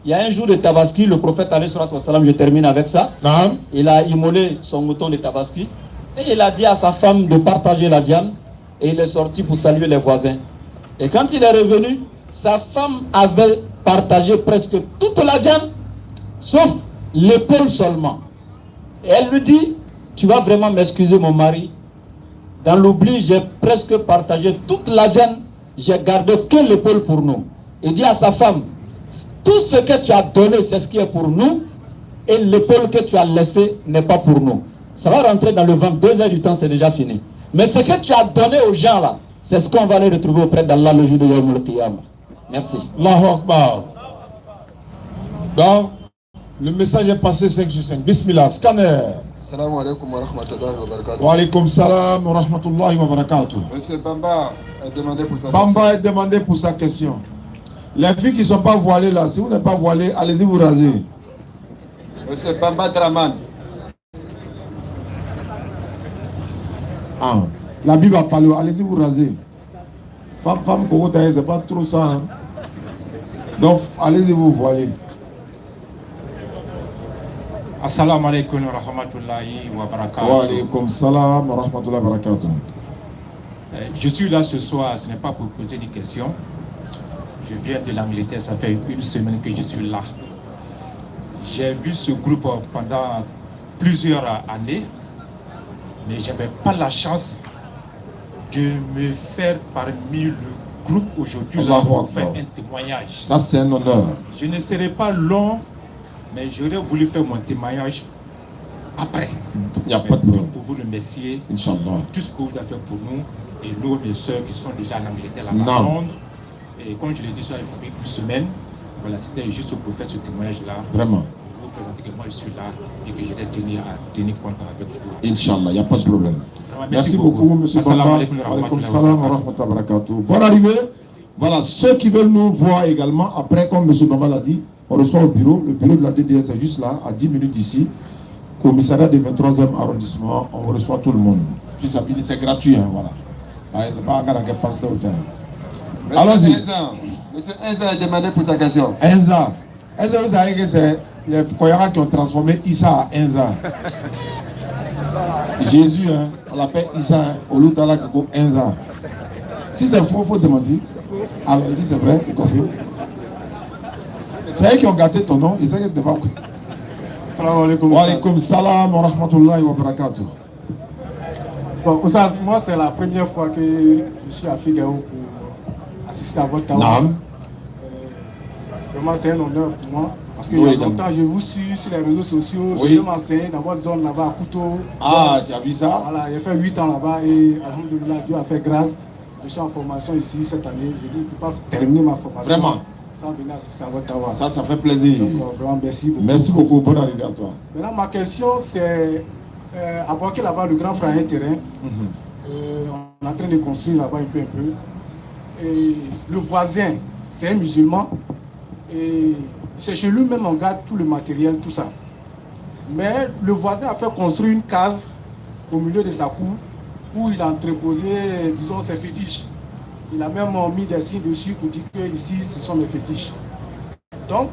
il y a un jour de Tabaski, le prophète alayhi salatu wa salam, je termine avec ça. Il a immolé son mouton de Tabaski et il a dit à sa femme de partager la viande. et il est sorti pour saluer les voisins. Et quand il est revenu, sa femme avait partagé presque toute la viande, sauf l'épaule seulement. Et elle lui dit, tu vas vraiment m'excuser mon mari. Dans l'oubli, j'ai presque partagé toute la viande, j'ai gardé que l'épaule pour nous. Il dit à sa femme, tout ce que tu as donné, c'est ce qui est pour nous, et l'épaule que tu as laissée n'est pas pour nous. Ça va rentrer dans le ventre, 2 heures du temps, c'est déjà fini. Mais ce que tu as donné aux gens là, c'est ce qu'on va aller retrouver auprès d'Allah le jour de Yawm al-Qiyamah. Merci. Allahu Akbar. Donc, le message est passé 5 sur 5. Bismillah, scanner. Salam alaikum wa rahmatullahi wa barakatuh. Wa alaikum salam wa rahmatullahi wa barakatuh. Monsieur Bamba est demandé pour sa Bamba est demandé pour sa question. Les filles qui ne sont pas voilées là, si vous n'êtes pas voilées, allez-y vous raser. Monsieur Bamba Draman. Ah, la Bible a parlé, allez-y vous raser. Femme Koko Taï, c'est pas trop ça. Hein? Donc, allez-y vous voiler. Assalamu alaikum wa rahmatullahi wa barakatuh. Wa alaikum salam wa rahmatullahi wa barakatuh. Je suis là ce soir, ce n'est pas pour poser des questions. Je viens de l'Angleterre, ça fait 1 semaine que je suis là. J'ai vu ce groupe pendant plusieurs années, mais je n'avais pas la chance de me faire parmi le groupe aujourd'hui là pour faire un témoignage. Ça c'est un honneur. Je ne serai pas long, mais j'aurais voulu faire mon témoignage après. Il n'y a pas de problème. Pour vous remercier, Inch'Allah. Tout ce que vous avez fait pour nous et nos mes soeurs qui sont déjà en Angleterre, là-bas à Londres. Et comme je l'ai dit, ça fait 1 semaine. Voilà, c'était juste pour faire ce témoignage-là. Vraiment. Pour vous présenter que moi je suis là et que je vais tenir compte avec vous. Inch'Allah, il n'y a pas de problème. Merci beaucoup, monsieur Bamba. Wa alaikum salam wa rahmatullahi wa barakatuh. Bonne arrivée. Voilà, ceux qui veulent nous voir également, après, comme monsieur Bamba l'a dit, on reçoit au bureau. Le bureau de la DDS est juste là, à 10 minutes d'ici. Commissariat du 23e arrondissement, on reçoit tout le monde. Fils Abili, c'est gratuit, hein, voilà. C'est pas un gars qui passe là au terrain. Allons-y. Monsieur Enza est demandé pour sa question. Enza. Enza, vous savez que c'est les Koyara qui ont transformé Issa à Enza. Jésus, hein, on l'appelle Issa, hein, au lieu d'Allah Koko Enza. Si c'est faux, il faut demander. Alors il dit c'est vrai, il confirme. C'est eux qui ont gâté ton nom, ils savent que tu n'es pas. Salam alaikum. Wa alaikum salam wa rahmatullahi wa barakatuh. Bon, Oustaz, moi c'est la première fois que je suis à Figaro pour assister à votre tawa. Vraiment c'est un honneur pour moi. Parce qu'il y a longtemps je vous suis sur les réseaux sociaux, je vais m'enseigner dans votre zone là-bas à Couteau. Ah, tu as vu ça? Voilà, j'ai fait 8 ans là-bas et alhamdoulilah, Dieu a fait grâce. Je suis en formation ici cette année. J'ai dit que je ne peux pas terminer ma formation. Vraiment? Sans venir assister à votre tawa. Ça fait plaisir. Donc, vraiment merci beaucoup. Merci beaucoup, bonne arrivée à toi. Maintenant ma question c'est à Boaké là-bas, le grand frère terrain. On est en train de construire là-bas un peu. Et le voisin, c'est un musulman. Et c'est chez lui-même on garde tout le matériel, tout ça. Mais le voisin a fait construire une case au milieu de sa cour où il a entreposé, disons, ses fétiches. Il a même mis des signes dessus pour dire que ici, ce sont mes fétiches. Donc,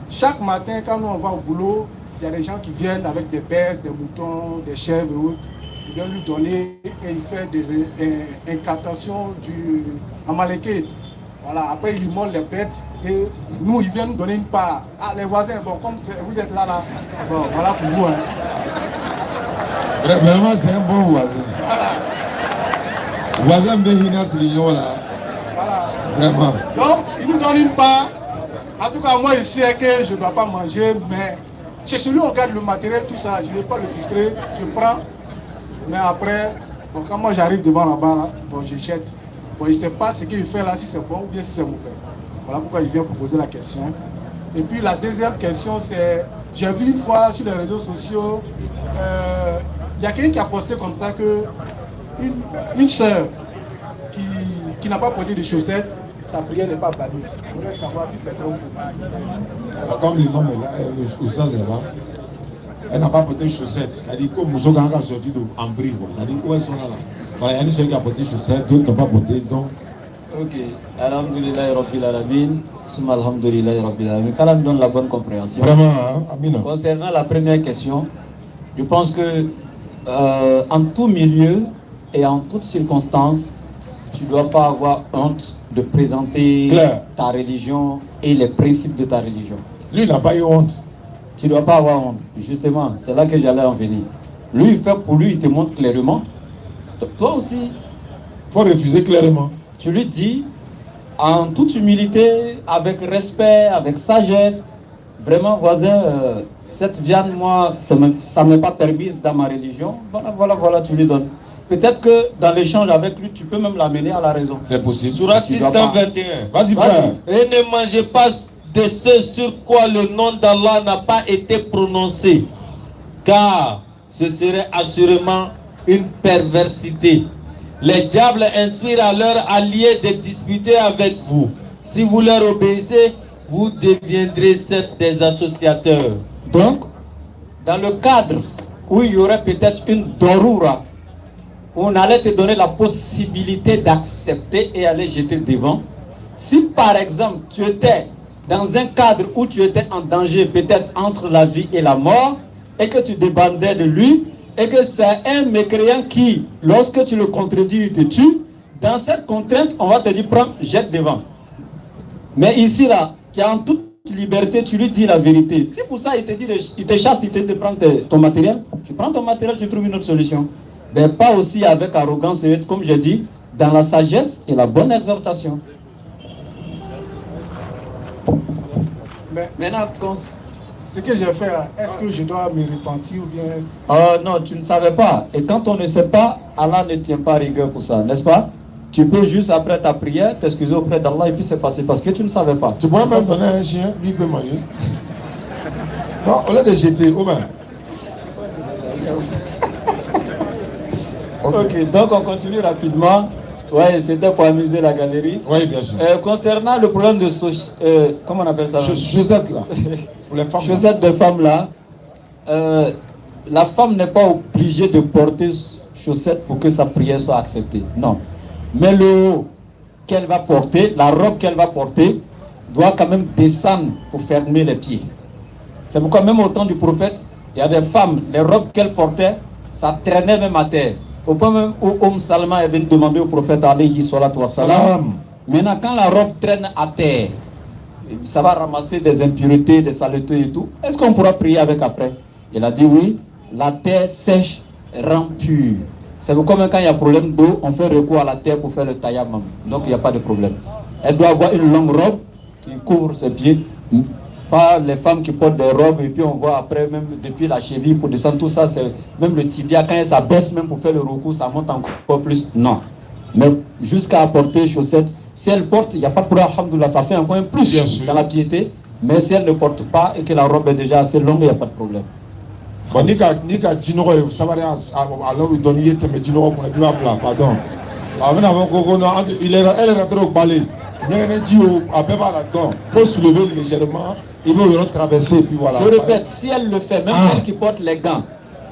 chaque matin, quand nous on va au boulot, il y a des gens qui viennent avec des bêtes, des moutons, des chèvres et autres. Ils viennent lui donner et il fait des incantations du Amalekite. Voilà, après il monte les bêtes et nous, ils viennent nous donner une part. Ah, les voisins, bon, comme vous êtes là, bon, voilà pour vous. Hein. Vraiment, c'est un bon voisin. Voisin de Hina Slignon là. Voilà. Vraiment. Donc, il nous donne une part. En tout cas, moi, je sais que je ne dois pas manger, mais chez celui on garde le matériel, tout ça, je ne vais pas le frustrer, je prends. Mais après, bon, quand moi j'arrive devant là-bas, là, bon, je jette. Bon, il ne sait pas ce qu'il fait là, si c'est bon ou bien si c'est mauvais. Voilà pourquoi il vient pour poser la question. Et puis la deuxième question, c'est, j'ai vu une fois sur les réseaux sociaux, il y a quelqu'un qui a posté comme ça que une soeur qui n'a pas porté de chaussettes, sa prière n'est pas bannie. Je voudrais savoir si c'est comme vous. Comme l'imam est là, le sens est là, elle n'a pas porté de chaussettes. C'est-à-dire que Moussouga a sorti en brie. C'est-à-dire où elles sont là. Voilà, il y a une seule qui a porté de chaussettes, d'autres n'ont pas porté. Donc. Ok. Alhamdulillah Rabbil Alamin. Summa Alhamdulillah Rabbil Alamin. Qu'Allah me donne la bonne compréhension. Vraiment, hein, Amina. Concernant la première question, je pense que en tout milieu et en toutes circonstances, tu ne dois pas avoir honte de présenter ta religion et les principes de ta religion. Lui, il n'a pas eu honte. Tu ne dois pas avoir honte. Justement, c'est là que j'allais en venir. Lui, il fait pour lui, il te montre clairement. Toi aussi, il faut refuser clairement. Tu lui dis, en toute humilité, avec respect, avec sagesse, vraiment, voisin, cette viande, moi, ça ne m'est pas permise dans ma religion. Voilà, tu lui donnes. Peut-être que dans l'échange avec lui, tu peux même l'amener à la raison. C'est possible. Surat 621. Vas-y, frère. Et ne mangez pas de ce sur quoi le nom d'Allah n'a pas été prononcé, car ce serait assurément une perversité. Les diables inspirent à leurs alliés de disputer avec vous. Si vous leur obéissez, vous deviendrez des associateurs. Donc, dans le cadre où il y aurait peut-être une dorura, où on allait te donner la possibilité d'accepter et aller jeter devant, si par exemple tu étais dans un cadre où tu étais en danger, peut-être entre la vie et la mort, et que tu dépendais de lui, et que c'est un mécréant qui, lorsque tu le contredis, il te tue, dans cette contrainte, on va te dire, prends, jette devant. Mais ici, là, tu es en toute liberté, tu lui dis la vérité. Si pour ça, il te dit, il te chasse, il te dit de prendre ton matériel, tu prends ton matériel, tu trouves une autre solution. Mais pas aussi avec arrogance, comme j'ai dit, dans la sagesse et la bonne exhortation. Mais maintenant, ce que j'ai fait là, est-ce que je dois me repentir ou bien... non, tu ne savais pas. Et quand on ne sait pas, Allah ne tient pas rigueur pour ça, n'est-ce pas? Tu peux juste après ta prière t'excuser auprès d'Allah et puis c'est passé parce que tu ne savais pas. Tu pourrais même donner un chien, lui il peut manger. Non, au lieu de jeter, au moins. Ok, donc on continue rapidement. Ouais, c'était pour amuser la galerie. Oui, bien sûr. Concernant le problème de comment on appelle ça? Chaussettes là. Pour les femmes. Chaussettes de femmes là. La femme n'est pas obligée de porter chaussettes pour que sa prière soit acceptée. Non. Mais le haut qu'elle va porter, la robe qu'elle va porter, doit quand même descendre pour fermer les pieds. C'est pourquoi même au temps du prophète, il y a des femmes, les robes qu'elles portaient, ça traînait même à terre. Au point même où Salman est venu demander au prophète alayhi salatu wa salam. Maintenant, quand la robe traîne à terre, ça va ramasser des impuretés, des saletés et tout. Est-ce qu'on pourra prier avec après? Il a dit oui, la terre sèche rend pure. C'est comme quand il y a problème d'eau, on fait recours à la terre pour faire le tayammum. Donc il n'y a pas de problème. Elle doit avoir une longue robe qui couvre ses pieds. Pas les femmes qui portent des robes et puis on voit après même depuis la cheville pour descendre tout ça, c'est même le tibia quand ça baisse même pour faire le recours, ça monte encore plus. Non. Mais jusqu'à porter chaussettes, si elle porte, il n'y a pas de problème, alhamdoulilah, ça fait encore un plus dans la piété. Mais si elle ne porte pas et que la robe est déjà assez longue, il n'y a pas de problème. Bon, Nika Djinoro, ça va aller alors il donne yété, mais Djinoro pour ne plus appeler, pardon. Elle est rentrée au balai. Il y a un Djio à Beba là-dedans. Il faut soulever légèrement, il va traverser et puis voilà. Je répète, si elle le fait, même celle qui porte les gants,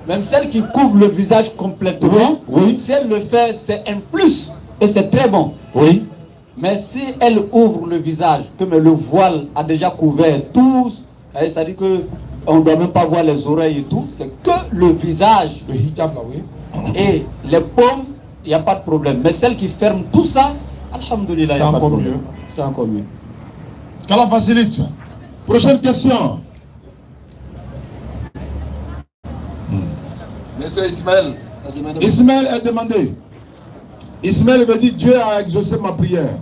même celle qui couvre le visage complètement, si elle le fait, c'est un plus et c'est très bon. Oui. Mais si elle ouvre le visage, comme le voile a déjà couvert tous, ça dit que on ne doit même pas voir les oreilles et tout, c'est que le visage. Le hijab là, oui. Et les paumes, il n'y a pas de problème. Mais celle qui ferme tout ça, alhamdoulilah, il n'y a pas de problème. C'est encore mieux. Qu'Allah facilite. Prochaine question. Monsieur Ismaël. Ismaël a demandé. Ismaël veut dire Dieu a exaucé ma prière.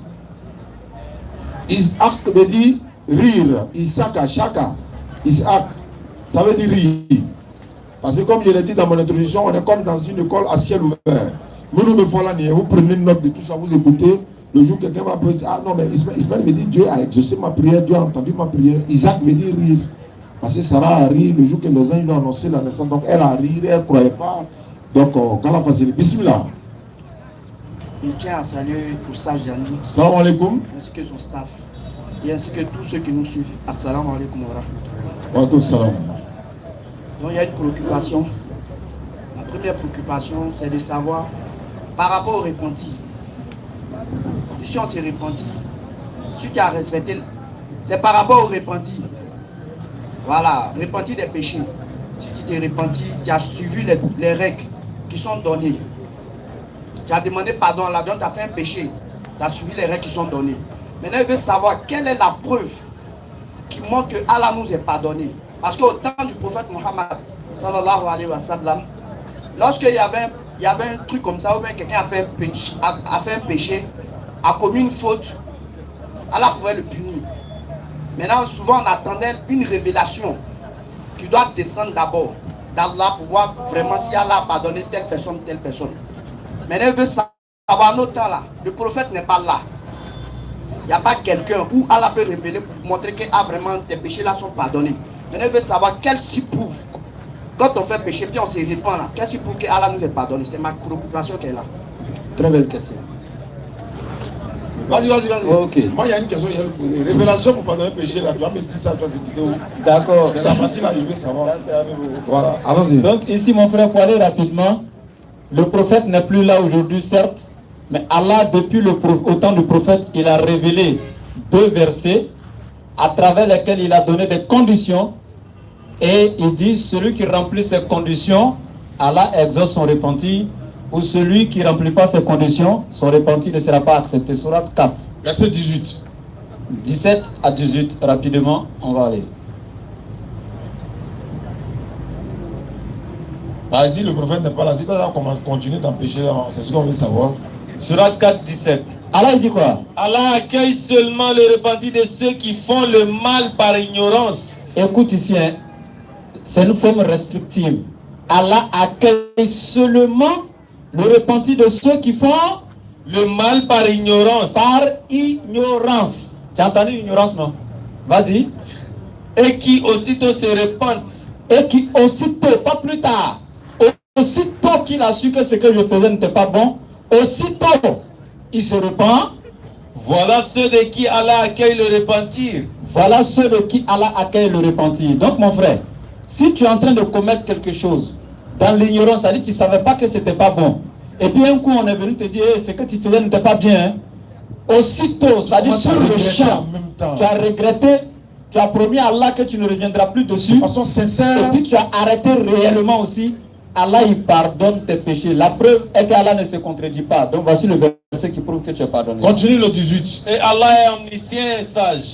Isaac veut dire rire. Isaka, Shaka. Isaac. Ça veut dire rire. Parce que comme je l'ai dit dans mon introduction, on est comme dans une école à ciel ouvert. Nous le voilà, vous prenez note de tout ça, vous écoutez. Le jour quelqu'un va dire, ah non, mais Ismaël me dit, Dieu a exaucé ma prière, Dieu a entendu ma prière. Isaac me dit rire. Parce que Sarah a ri le jour que les anges lui ont annoncé la naissance. Donc elle a ri, elle ne croyait pas. Donc, Gala facile. Bismillah. Il tient à saluer Oustaz Jani, Salam alaikum. ainsi que son staff, et ainsi que tous ceux qui nous suivent. Assalamu alaikum wa rahmatullahi. Wa alaikum salam. Donc il y a une préoccupation. La première préoccupation, c'est de savoir, par rapport au repenti, si on s'est repenti, si tu as respecté, c'est par rapport au repenti. Voilà, repenti des péchés. Si tu t'es repenti, tu as suivi les règles qui sont données. tu as demandé pardon à Allah, donc tu as fait un péché, tu as suivi les règles qui sont données. Maintenant, il veut savoir quelle est la preuve qui montre que Allah nous est pardonné. Parce qu'au temps du prophète Mohammed, sallallahu alayhi wa sallam, lorsqu'il y avait un truc comme ça, ou bien quelqu'un a fait un péché, a commis une faute, Allah pouvait le punir. Maintenant, souvent, on attendait une révélation qui doit descendre d'abord d'Allah pour voir vraiment si Allah a pardonné telle personne. Maintenant, il veut savoir notre temps là. Le prophète n'est pas là. Il n'y a pas quelqu'un où Allah peut révéler pour montrer que vraiment tes péchés là sont pardonnés. Maintenant, il veut savoir quel s'y prouve. Quand on fait péché, puis on se répand là. Qu'est-ce qui prouve que Allah nous est pardonné? C'est ma préoccupation qui est là. Très belle question. Vas-y. Ok. Moi, il y a une question que j'ai posée. Révélation pour pardonner le péché, là, tu vas me dire ça, c'est vidéo. D'accord. C'est la partie là, je veux savoir. Voilà, allons-y. Donc ici, mon frère, pour aller rapidement, le prophète n'est plus là aujourd'hui, certes, mais Allah, depuis au temps du prophète, il a révélé 2 versets à travers lesquels il a donné des conditions. Et il dit, celui qui remplit ces conditions, Allah exauce son repenti. Ou celui qui ne remplit pas ces conditions, son repenti ne sera pas accepté. Sourate 4. Verset 18. 17 à 18, rapidement, on va aller. Vas-y, le prophète n'est pas là. Si tu as continué d'empêcher, c'est ce qu'on veut savoir. Surat 4, 17. Allah, il dit quoi? Allah accueille seulement le repenti de ceux qui font le mal par ignorance. Écoute ici, hein, c'est une forme restrictive. Allah accueille seulement le repenti de ceux qui font le mal par ignorance. Par ignorance. Tu as entendu ignorance, non? Vas-y. Et qui aussitôt se repentent. Et qui aussitôt, pas plus tard, aussitôt qu'il a su que ce que je faisais n'était pas bon, aussitôt il se repent. Voilà ceux de qui Allah accueille le repentir. Voilà ceux de qui Allah accueille le repentir. Donc mon frère, si tu es en train de commettre quelque chose dans l'ignorance, ça dit que tu ne savais pas que ce n'était pas bon. Et puis un coup on est venu te dire, hey, ce que tu faisais n'était pas bien. Hein? Aussitôt, ça dit sur le champ, tu as regretté, tu as promis à Allah que tu ne reviendras plus dessus. De façon sincère. Et puis tu as arrêté réellement aussi. Allah il pardonne tes péchés. La preuve est qu'Allah ne se contredit pas. Donc voici le verset qui prouve que tu es pardonné. Continue le 18. Et Allah est omniscient et sage.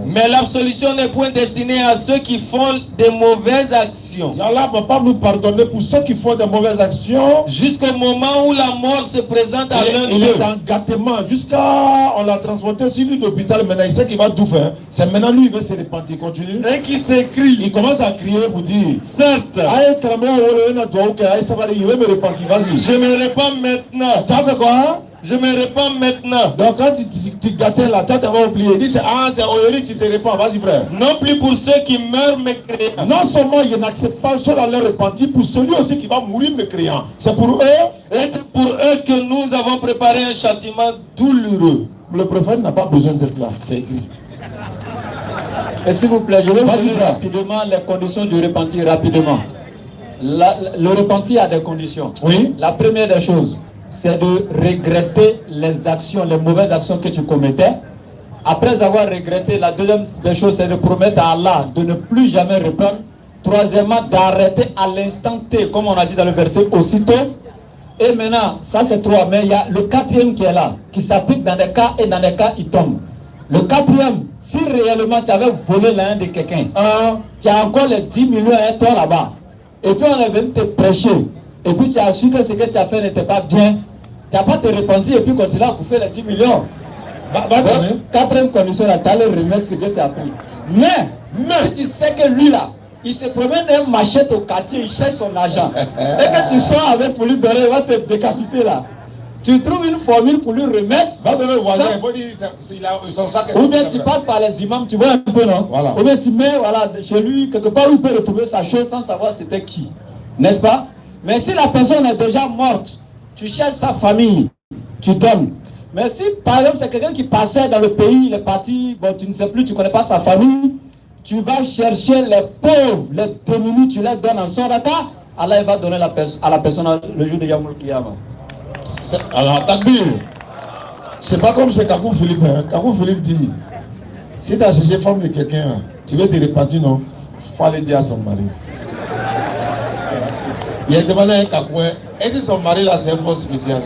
Mais l'absolution n'est point destinée à ceux qui font de mauvaises actions. Allah ne va pas nous pardonner pour ceux qui font de mauvaises actions. Jusqu'au moment où la mort se présente à l'un d'eux. Il est en gâtement. Jusqu'à on l'a transporté sur lui d'hôpital. Maintenant il sait qu'il va tout faire. C'est maintenant lui il veut se repentir. Continue. Et qui s'écrie. Il commence à crier pour dire. Certes. Je me répands maintenant. Tu as fait quoi? Je me répands maintenant. Donc quand tu gâtais la tête, tu vas oublier. Il dit c'est aujourd'hui que tu te répands. Vas-y frère. Non plus pour ceux qui meurent mécréants. Non seulement il n'accepte pas ceux dans leur repentir, pour celui aussi qui va mourir mécréant. C'est pour eux. Et c'est pour eux que nous avons préparé un châtiment douloureux. Le prophète n'a pas besoin d'être là. C'est écrit. Et s'il vous plaît, je vais vous dire rapidement les conditions du repentir rapidement. Le repentir a des conditions. Oui. La première des choses, c'est de regretter les actions, les mauvaises actions que tu commettais. Après avoir regretté, la deuxième des choses, c'est de promettre à Allah de ne plus jamais reprendre. Troisièmement, d'arrêter à l'instant T, comme on a dit dans le verset, aussitôt. Et maintenant, ça c'est 3, mais il y a le 4e qui est là, qui s'applique dans des cas et dans des cas il tombe. Le 4e, si réellement tu avais volé l'un de quelqu'un, tu as encore les 10 millions à toi là-bas. Et puis on est venu te prêcher. Et puis tu as su que ce que tu as fait n'était pas bien. Tu n'as pas te repenti et puis continuer à bouffer les 10 millions. Quatrième condition, là, tu as le remettre ce que tu as pris. Mais si tu sais que lui là, il se promène un machette au quartier, il cherche son argent. Et que tu sois avec pour lui donner, il va te décapiter là. Tu trouves une formule pour lui remettre. Va donner le voisin, il faut dire, ou bien tu passes par les imams, tu vois un peu, non? Voilà. Ou bien tu mets chez lui, quelque part où il peut retrouver sa chose sans savoir c'était qui. N'est-ce pas? Mais si la personne est déjà morte, tu cherches sa famille, tu donnes. Mais si par exemple c'est quelqu'un qui passait dans le pays, il est parti, bon tu ne sais plus, tu ne connais pas sa famille, tu vas chercher les pauvres, les démunis, tu les donnes en sodaka, Allah va donner à la personne le jour de Yamoul Kiyama. Alors, Takbir, c'est pas comme chez Kakou Philippe. Kakou Philippe dit, si tu as cherché femme de quelqu'un, tu veux te repentir, non? Il faut aller dire à son mari. Il a demandé à un Kakouin, est-ce que son mari là c'est un poste spécial?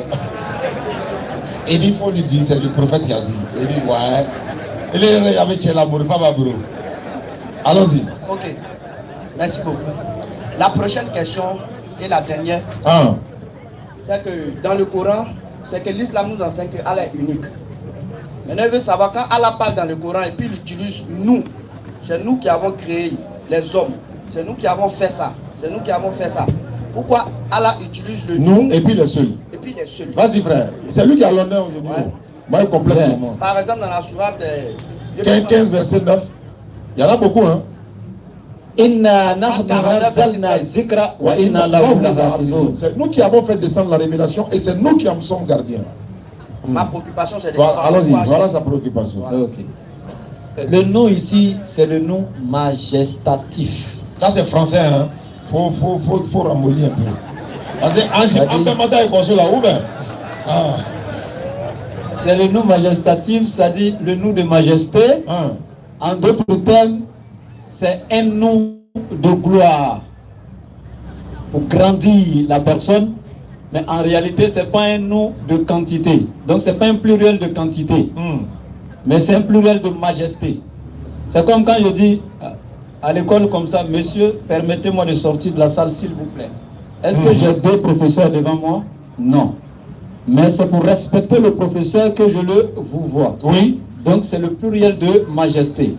Il dit, il faut lui dire, c'est le prophète qui a dit. Il dit, ouais. Il est avec Tchela Bourifababro. Allons-y. Ok. Merci beaucoup. La prochaine question et la dernière, c'est que dans le Coran, c'est que l'islam nous enseigne que Allah est unique. Maintenant, il veut savoir quand Allah parle dans le Coran et puis il utilise nous. C'est nous qui avons créé les hommes. C'est nous qui avons fait ça. C'est nous qui avons fait ça. Pourquoi Allah utilise le nous et puis les seuls. Et puis les seuls. Vas-y frère, c'est lui qui a l'honneur aujourd'hui. Ouais. Moi je complète tout le monde. Par exemple dans la sourate 15 verset 9, il y en a beaucoup hein. Inna nahnu nazzalna zikra wa inna lahu lahafizun. C'est nous qui avons fait descendre la révélation et c'est nous qui en sommes gardiens. Ma préoccupation c'est de voilà, allons-y, voilà sa préoccupation. Voilà. Okay. Le nom ici, c'est le nom majestatif. Ça c'est français hein. Faut ramollir un peu. C'est le nom majestatif, c'est-à-dire le nom de majesté. En d'autres termes, c'est un nom de gloire pour grandir la personne, mais en réalité, ce n'est pas un nom de quantité. Donc, ce n'est pas un pluriel de quantité, mais c'est un pluriel de majesté. C'est comme quand je dis à l'école comme ça, monsieur, permettez-moi de sortir de la salle, s'il vous plaît. Est-ce que j'ai deux professeurs devant moi? Non. Mais c'est pour respecter le professeur que je le vous vois. Oui. Donc, c'est le pluriel de majesté.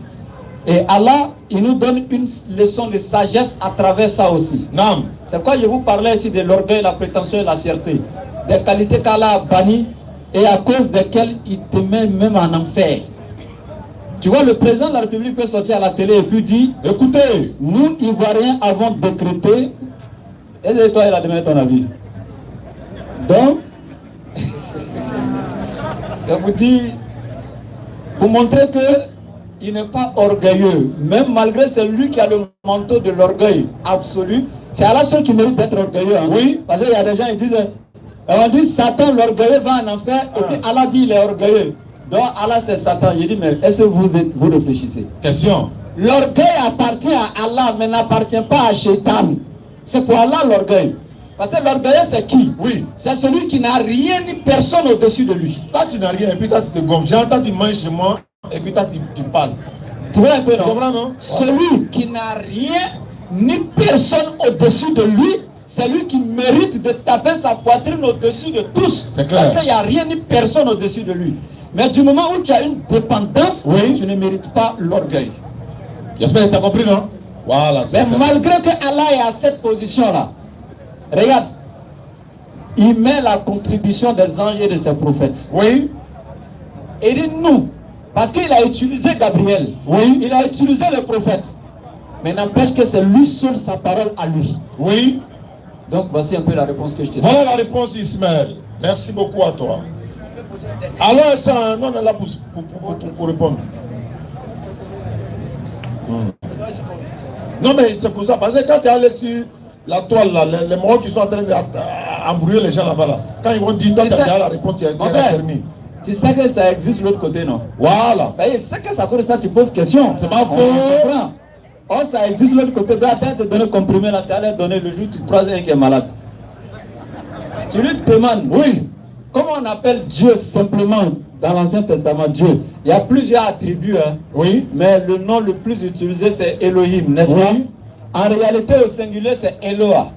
Et Allah, il nous donne une leçon de sagesse à travers ça aussi. Non. C'est quoi je vous parlais ici de l'orgueil, la prétention et la fierté. Des qualités qu'Allah a bannies et à cause desquelles il te met même en enfer. Tu vois, le président de la République peut sortir à la télé et puis dire, écoutez, nous, Ivoiriens, avons décrété, et toi, il a donné ton avis. Donc, je vous dis, pour montrer que il n'est pas orgueilleux, même malgré celui qui a le manteau de l'orgueil absolu, c'est Allah seul qui mérite d'être orgueilleux. Hein. Oui. Parce qu'il y a des gens qui disent, on dit Satan l'orgueilleux va en enfer, et puis Allah dit il est orgueilleux. Donc Allah c'est Satan. Je dis mais est-ce que vous réfléchissez? Question. L'orgueil appartient à Allah mais n'appartient pas à Shaitan. C'est pour Allah l'orgueil. Parce que l'orgueilleux c'est qui? Oui. C'est celui qui n'a rien ni personne au-dessus de lui. Toi tu n'as rien et puis toi tu te gonfles. J'entends tu manges chez moi et puis toi tu parles. Tu vois un peu, non? Tu comprends, non? Celui qui n'a rien ni personne au-dessus de lui, c'est lui qui mérite de taper sa poitrine au-dessus de tous. C'est clair. Parce qu'il n'y a rien ni personne au-dessus de lui. Mais du moment où tu as une dépendance, oui, tu ne mérites pas l'orgueil. J'espère que tu as compris, non? Voilà. Mais malgré que Allah est à cette position-là, regarde, il met la contribution des anges et de ses prophètes. Oui. Et dit nous, parce qu'il a utilisé Gabriel, oui, il a utilisé le prophète. Mais n'empêche que c'est lui seul sa parole à lui. Oui. Donc voici un peu la réponse que je te donne. Voilà la réponse Ismaël. Merci beaucoup à toi. Alors ça, non, on est là pour répondre. Non mais c'est pour ça, parce que quand tu es allé sur la toile là, les morts qui sont en train d'embrouiller les gens là-bas là, quand ils vont dire, toi tu as la réponse, tu as permis. Tu sais que ça existe de l'autre côté, non? Voilà. Ben, c'est que ça cause ça, tu poses question. C'est pas faux. Oh, ça existe de l'autre côté. Tu as te donner comprimé là, tu as donner le jour, tu croises un qui est malade. Tu lui demandes, oui, comment on appelle Dieu simplement dans l'Ancien Testament, Dieu? Il y a plusieurs attributs, hein. Oui. Mais le nom le plus utilisé c'est Elohim, n'est-ce oui, pas? En réalité, au singulier, c'est Eloah.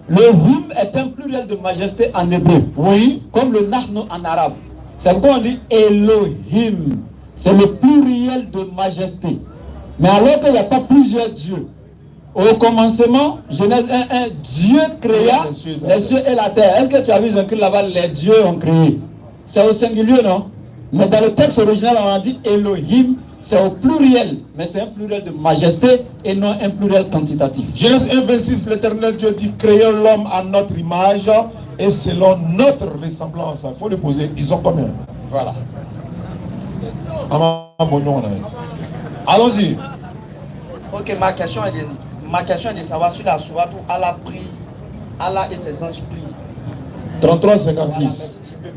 Le Him est un pluriel de majesté en hébreu. Oui. Comme le Nahnu en arabe. C'est pourquoi on dit Elohim. C'est le pluriel de majesté. Mais alors qu'il n'y a pas plusieurs dieux. Au commencement, Genèse 1.1, Dieu créa les cieux et la terre. Est-ce que tu as vu écrit là-bas, les dieux ont créé? C'est au singulier, non? Mais dans le texte original, on a dit Elohim, c'est au pluriel. Mais c'est un pluriel de majesté et non un pluriel quantitatif. Genèse 1.26, l'Éternel Dieu dit, créons l'homme à notre image et selon notre ressemblance. Il faut le poser, ils ont combien? Voilà. Allons-y. Ok, ma question est de savoir sur la sourate où Allah prie, Allah et ses anges prient. 33-56.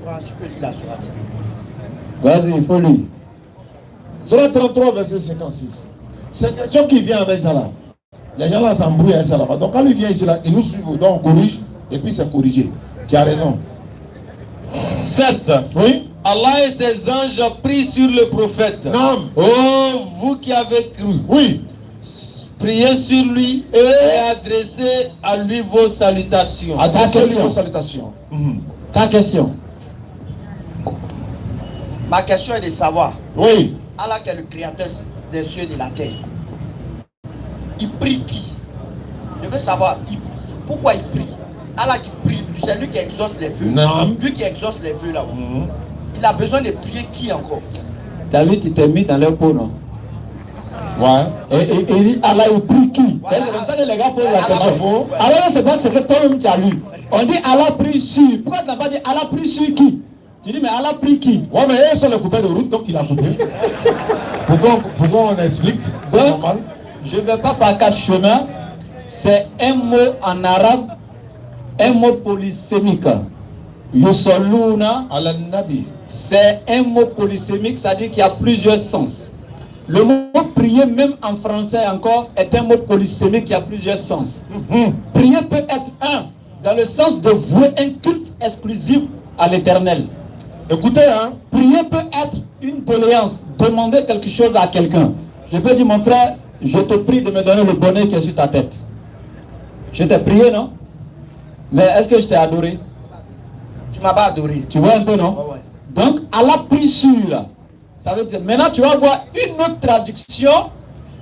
Voilà, si je peux lire la sourate. Vas-y, il faut lire. Sourate 33, verset 56. C'est une question qui vient avec ça là. Les gens là s'embrouillent à ça là-bas. Donc quand il vient ici là, il nous suit, donc on corrige et puis c'est corrigé. Tu as raison. 7. Oui. Allah et ses anges prient sur le prophète. Non. Oh, vous qui avez cru. Oui. Priez sur lui et adressez à lui vos salutations. Adressez-lui vos salutations. Ta question. Ma question est de savoir, Oui. Allah qui est le créateur des cieux et de la terre, il prie qui? Je veux savoir pourquoi il prie. Allah qui prie, c'est lui qui exauce les vœux. Non. Lui qui exauce les vœux là-haut. Il a besoin de prier qui encore? T'as vu, tu t'es mis dans leur peau, non? Ouais. Et il dit Allah, il prie qui? C'est comme ça que les gars posent la question. Alors, c'est pas ce que toi-même tu as lu. On dit Allah prie sur. Pourquoi tu n'as pas dit Allah prie sur qui? Tu dis, mais Allah prie qui? Ouais, mais eux sont les coupés de route, donc il a coupé. Pourquoi on explique? C'est normal. Je ne vais pas par 4 chemins. C'est un mot en arabe, un mot polysémique. Yusoluna. Al-Nabi. C'est un mot polysémique, c'est-à-dire qu'il y a plusieurs sens. Le mot prier, même en français encore, est un mot polysémique qui a plusieurs sens. Prier peut être dans le sens de vouer un culte exclusif à l'Éternel. Écoutez, hein. Prier peut être une doléance, demander quelque chose à quelqu'un. Je peux dire, mon frère, je te prie de me donner le bonnet qui est sur ta tête. Je t'ai prié, non? Mais est-ce que je t'ai adoré? Tu m'as pas adoré. Tu vois un peu, non? Ouais. Donc, Allah prie sur. Ça veut dire, maintenant tu vas voir une autre traduction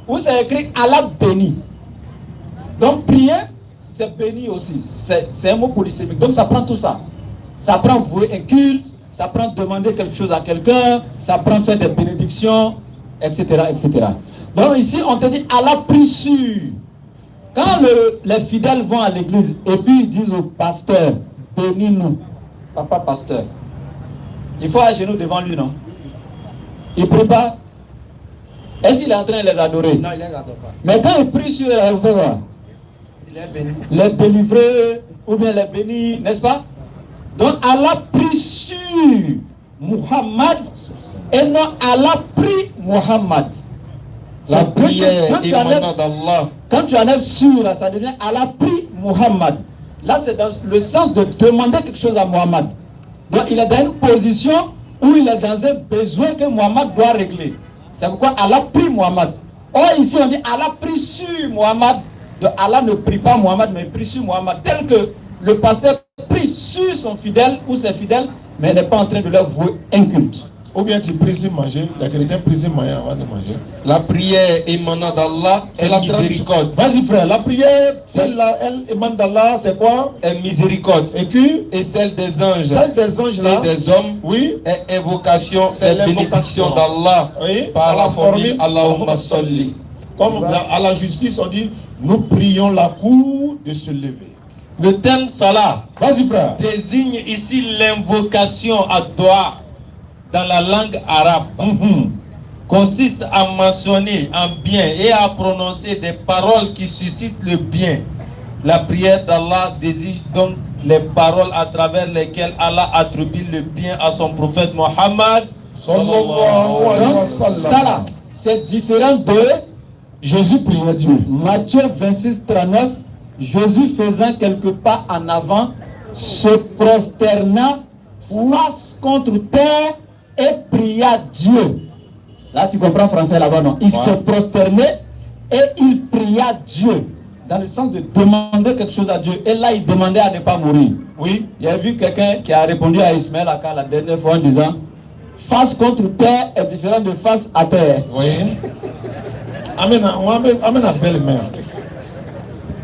où c'est écrit Allah béni. Donc, prier, c'est béni aussi. C'est un mot polysémique. Donc, ça prend tout ça. Ça prend vouer un culte, ça prend demander quelque chose à quelqu'un, ça prend faire des bénédictions, etc., etc. Donc, ici, on te dit Allah prie sur. Quand les fidèles vont à l'église et puis ils disent au pasteur, bénis-nous, papa pasteur, il faut à genoux devant lui, non? Il ne prie pas. Est-ce qu'il est en train de les adorer? Non, il ne les adore pas. Mais quand il prie sur les voir, Il est béni. les délivrer ou bien les bénir, n'est-ce pas? Donc Allah prie sur Muhammad et non Allah prie Muhammad. La prière émanant d'Allah. Quand tu enlèves sur, là, ça devient Allah prie Muhammad. Là, c'est dans le sens de demander quelque chose à Muhammad. Donc, il est dans une position où il est dans un besoin que Muhammad doit régler. C'est pourquoi Allah prie Muhammad. Or, ici, on dit Allah prie sur Muhammad. Donc, Allah ne prie pas Muhammad, mais il prie sur Muhammad. Tel que le pasteur prie sur son fidèle ou ses fidèles, mais n'est pas en train de leur vouer un culte. Ou bien tu pries sur manger, les chrétiens prient sur manger avant de manger. La prière émanant d'Allah, c'est la miséricorde. Vas-y frère, la prière, celle-là, elle émane d'Allah, c'est quoi? Est miséricorde. Et puis, Et celle des anges. celle des anges là, Et des hommes. oui, Est invocation C'est des bénédictions l'invocation. d'Allah. Oui, Par la formule formule Allahumma salli. comme à la justice on dit, nous prions la cour de se lever. Le terme salah Vas-y frère. désigne ici l'invocation à Dua dans la langue arabe. Consiste à mentionner un bien et à prononcer des paroles qui suscitent le bien. La prière d'Allah désigne donc les paroles à travers lesquelles Allah attribue le bien à son prophète Mohammed. Sallallahu alayhi wa sallam. Ça là, c'est différent de Jésus priait Dieu. Matthieu 26, 39. Jésus faisant quelques pas en avant, se prosterna face contre terre et pria Dieu. Là, tu comprends français là-bas, non? Il se prosternait et il pria Dieu. Dans le sens de demander quelque chose à Dieu. Et là, il demandait à ne pas mourir. Oui. Il y a vu quelqu'un qui a répondu à Ismaël Aka la dernière fois en disant face contre terre est différent de face à terre. Oui. Amen à belle mère.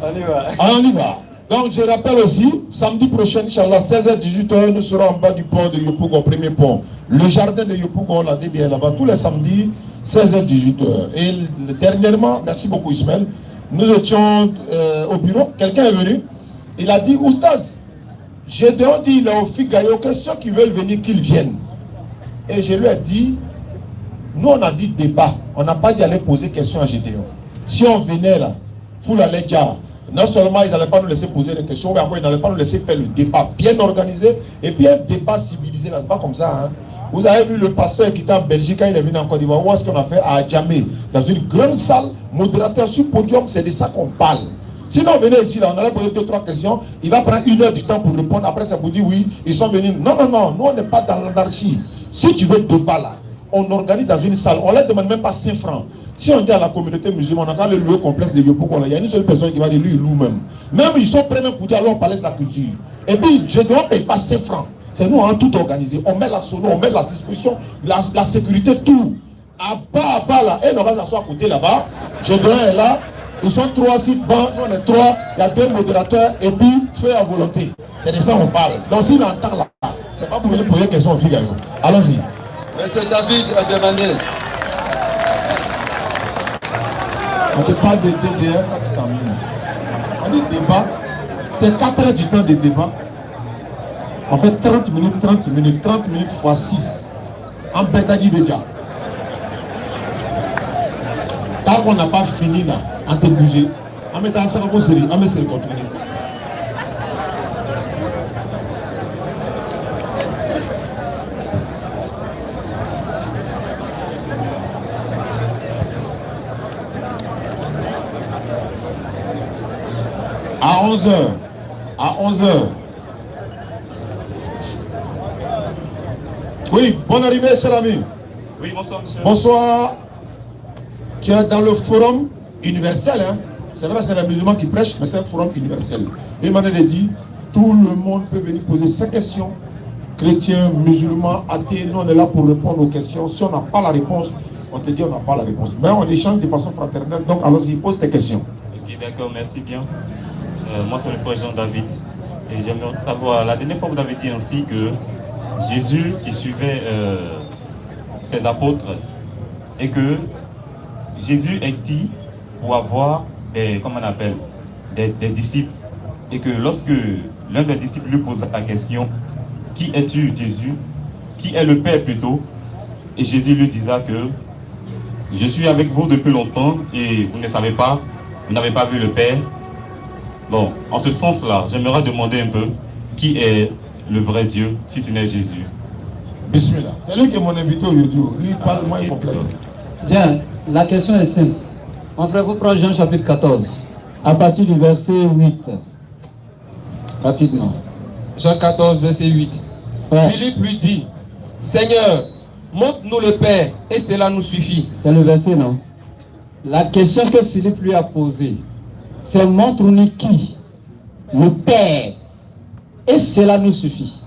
On y va. On y va. Donc je rappelle aussi, samedi prochain, Inch'Allah, 16h-18h, nous serons en bas du pont de Yopougon, premier pont. Le jardin de Yopougon, là, dédié là-bas, tous les samedis, 16h-18h. Et dernièrement, merci beaucoup Ismaël, nous étions au bureau, quelqu'un est venu, il a dit, Oustaz, j'ai dit au Figayo que ceux qui veulent venir, qu'ils viennent. Et je lui ai dit, nous on a dit débat, on n'a pas dit aller poser question à Gédéon. Si on venait là, pour la lecture, non seulement ils n'allaient pas nous laisser poser des questions, mais après ils n'allaient pas nous laisser faire le débat bien organisé et puis un débat civilisé là, c'est pas comme ça. Hein. Vous avez vu le pasteur qui était en Belgique quand il est venu en Côte d'Ivoire, où est-ce qu'on a fait à Djamé, dans une grande salle, modérateur sur podium, c'est de ça qu'on parle. Sinon, on venait ici, là, on allait poser 2-3 questions, il va prendre 1 heure du temps pour répondre, après ça vous dit oui, ils sont venus. Non, non, non, nous on n'est pas dans l'anarchie. Si tu veux débat là, on organise dans une salle, on ne leur demande même pas 5 francs. Si on dit à la communauté musulmane, on a quand même le lieu complexe de Yopoko, il y a une seule personne qui va dire lui, il loue même. Même ils sont prêts même pour dire alors on parlait de la culture. Et puis, je ne dois payer pas 5 francs. C'est nous, on a tout organisé. On met la solo, on met la disposition, la sécurité, tout. À bas là, et on va s'asseoir à côté là-bas. Gédouin est là. Ils sont 3, 6 bancs, nous on est 3, il y a 2 modérateurs et puis feu à volonté. C'est de ça qu'on parle. Donc s'il entend là, c'est pas pour venir poser une question au Figaro. Allons-y. Monsieur David a demandé. On te parle de DDR quand tu termines. On dit débat, c'est 4 heures du temps de débat. On fait 30 minutes, 30 minutes, 30 minutes fois 6. En Betagi Béga. Tant qu'on n'a pas fini là, on te bouger. On met dans ça, on met ça, continuer. À 11h. À 11h. Oui, bonne arrivée, cher ami. Oui, bonsoir, monsieur. Bonsoir. Tu es dans le forum universel. Hein? C'est vrai, c'est les musulmans qui prêchent, mais c'est un forum universel. Et Emmanuel a dit, tout le monde peut venir poser ses questions. Chrétiens, musulmans, athées, nous on est là pour répondre aux questions. Si on n'a pas la réponse, on te dit on n'a pas la réponse. Mais on échange de façon fraternelle, donc allons-y, pose tes questions. Ok, d'accord, merci bien. Moi, c'est le frère Jean-David. Et j'aimerais savoir, la dernière fois, vous avez dit ainsi que Jésus qui suivait ses apôtres et que Jésus est dit pour avoir des, comment on appelle, des disciples. Et que lorsque l'un des disciples lui pose la question, qui es-tu, Jésus? Qui est le Père plutôt? Et Jésus lui disait que je suis avec vous depuis longtemps et vous ne savez pas, vous n'avez pas vu le Père. Bon, en ce sens-là, j'aimerais demander un peu qui est le vrai Dieu, si ce n'est Jésus. Bismillah. C'est lui qui est mon invité aujourd'hui. Lui, il parle moins complète. Bien, la question est simple. Mon frère, vous prenez Jean chapitre 14, à partir du verset 8. Rapidement. Jean 14, verset 8. Ouais. Philippe lui dit, Seigneur, montre-nous le Père, et cela nous suffit. C'est le verset, non? La question que Philippe lui a posée, c'est montre-nous qui? Le Père. Et cela nous suffit.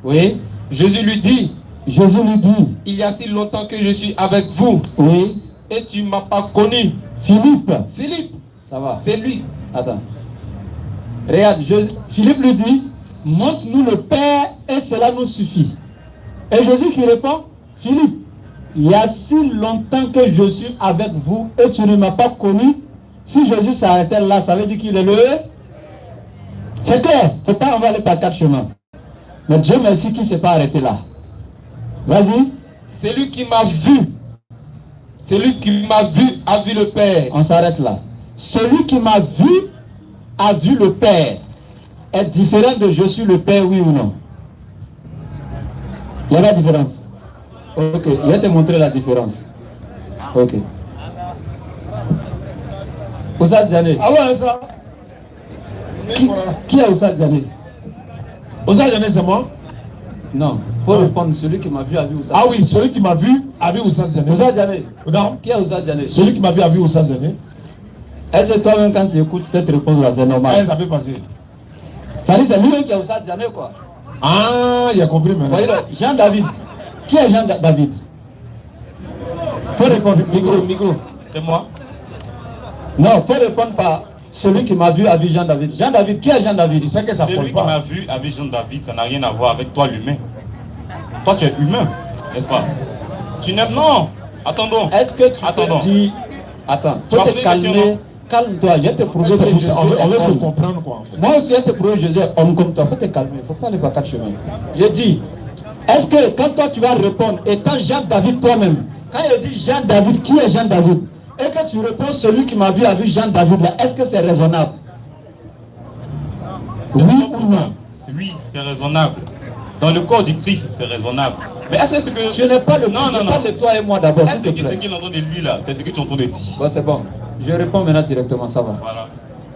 Oui. Jésus lui dit, il y a si longtemps que je suis avec vous. Oui. Et tu ne m'as pas connu. Philippe. Ça va. C'est lui. Attends. Regarde, Philippe lui dit, montre-nous le Père et cela nous suffit. Et Jésus qui répond, Philippe, il y a si longtemps que je suis avec vous et tu ne m'as pas connu. Si Jésus s'arrêtait là, ça veut dire qu'il est le... C'est clair, il ne faut pas envoyer par 4 chemins. Mais Dieu merci qu'il ne s'est pas arrêté là. Vas-y. Celui qui m'a vu, a vu le Père. On s'arrête là. Celui qui m'a vu a vu le Père. Est différent de je suis le Père, oui ou non? Il y a la différence. Ok, je vais te montrer la différence. Ok. Oussad Diané. Ah ouais, ça. Qui est Oussad Diané? Oussad Diané, c'est moi? Non, il faut répondre celui qui m'a vu a vu Oussad. Ah oui, celui qui m'a vu a vu Oussad Diané. Oussad Diané. Non. Qui est Oussad Diané? Celui qui m'a vu a vu Oussad Diané. Est-ce que toi-même, quand tu écoutes cette réponse-là, c'est normal? Ah, ça peut passer. Ça dit, c'est lui qui est Oussad Diané, quoi. Ah, il a compris maintenant. Jean-David. Qui est Jean-David? Faut répondre. Micro. C'est moi. Non, faut répondre par celui qui m'a vu a vu Jean-David. Jean-David, qui est Jean-David? Il sait que ça Celui qui m'a vu avec Jean-David, ça n'a rien à voir avec toi l'humain. Toi tu es humain, n'est-ce pas? Tu n'es... Non. Attendons. Est-ce que tu te dis... Attends, faut te calmer. Calme-toi, je vais te prouver que Jésus on veut se comprendre quoi en fait. Moi aussi, je vais te prouver que Jésus est homme comme toi. Faut te calmer, il ne faut pas aller par 4 chemins. Je dis, est-ce que quand toi tu vas répondre, étant Jean-David toi-même, quand il dit Jean-David, qui est Jean-David? Et que tu réponds celui qui m'a vu a vu Jean-David là, est-ce que c'est raisonnable? Oui ou non? Oui, c'est raisonnable. Dans le corps du Christ, c'est raisonnable. Mais est-ce que ce que... Tu n'es pas le... Non. Parle de toi et moi d'abord, Est-ce s'il te que ce plaît. qu'il entend de lui là, c'est ce que tu entends de dire? Bon, c'est bon. Je réponds maintenant directement, ça va. Voilà.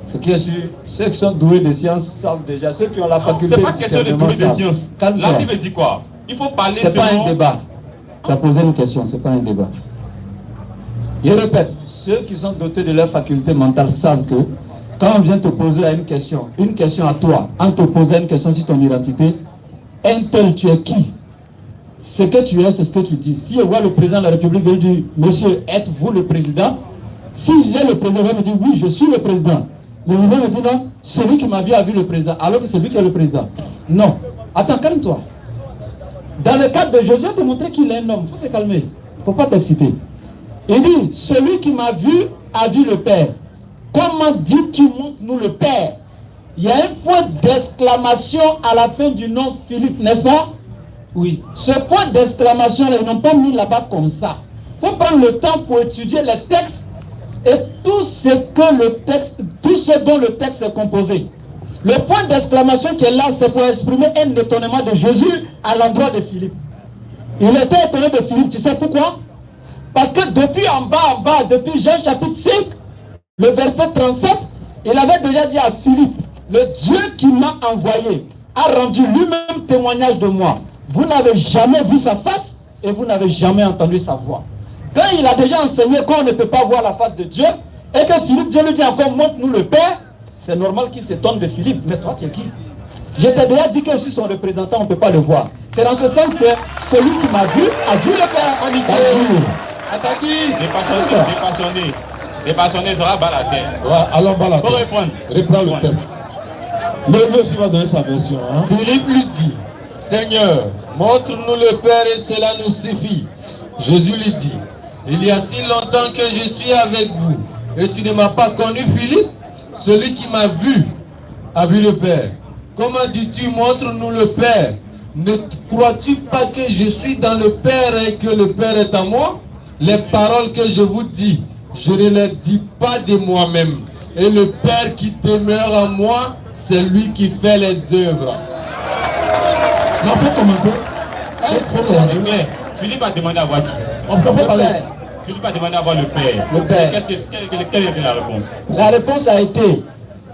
Ce qui est sûr, ceux qui sont doués de sciences savent déjà, ceux qui ont la faculté C'est pas question de doué de sciences. La Bible dit quoi? Il faut parler c'est pas selon... un débat. Tu as posé une question, c'est pas un débat. Je répète, ceux qui sont dotés de leur faculté mentale savent que quand on vient te poser une question à toi, en te posant une question sur ton identité, un tel, tu es qui? Ce que tu es, c'est ce que tu dis. Si je vois le président de la République, je lui dis, monsieur, êtes-vous le président? S'il est le président, il va me dire, oui, je suis le président. Le président me dit, non, celui qui m'a vu a vu le président, alors que c'est lui qui est le président. Non. Attends, calme-toi. Dans le cadre de Jésus, te montrer qu'il est un homme. Il faut te calmer. Il ne faut pas t'exciter. Il dit, celui qui m'a vu a vu le Père. Comment dis-tu, montre-nous le Père? Il y a un point d'exclamation à la fin du nom Philippe, n'est-ce pas? Oui. Ce point d'exclamation, ils n'ont pas mis là-bas comme ça. Il faut prendre le temps pour étudier les textes et tout ce dont le texte est composé. Le point d'exclamation qui est là, c'est pour exprimer un étonnement de Jésus à l'endroit de Philippe. Il était étonné de Philippe, tu sais pourquoi? Parce que depuis en bas, depuis Jean chapitre 5, le verset 37, il avait déjà dit à Philippe, le Dieu qui m'a envoyé a rendu lui-même témoignage de moi. Vous n'avez jamais vu sa face et vous n'avez jamais entendu sa voix. Quand il a déjà enseigné qu'on ne peut pas voir la face de Dieu, et que Philippe, Dieu lui dit encore, montre-nous le Père, c'est normal qu'il s'étonne de Philippe. Mais toi, tu es qui? Je t'ai déjà dit que je suis son représentant, on ne peut pas le voir. C'est dans ce sens que celui qui m'a vu a vu le Père. Dépassionné sera bas la terre. Ouais, allons bas la terre. Pour répondre. Reprends le texte. Le aussi va donner sa version. Hein? Philippe lui dit, Seigneur, montre-nous le Père et cela nous suffit. Jésus lui dit, il y a si longtemps que je suis avec vous et tu ne m'as pas connu, Philippe? Celui qui m'a vu a vu le Père. Comment dis-tu, montre-nous le Père? Ne crois-tu pas que je suis dans le Père et que le Père est en moi? Les paroles que je vous dis, je ne les dis pas de moi-même. Et le Père qui demeure en moi, c'est lui qui fait les œuvres. Non, faut commenter. Philippe a demandé à voir qui? On peut pas parler. Philippe a demandé à voir le Père. Le Père. Quelle était la réponse? La réponse a été,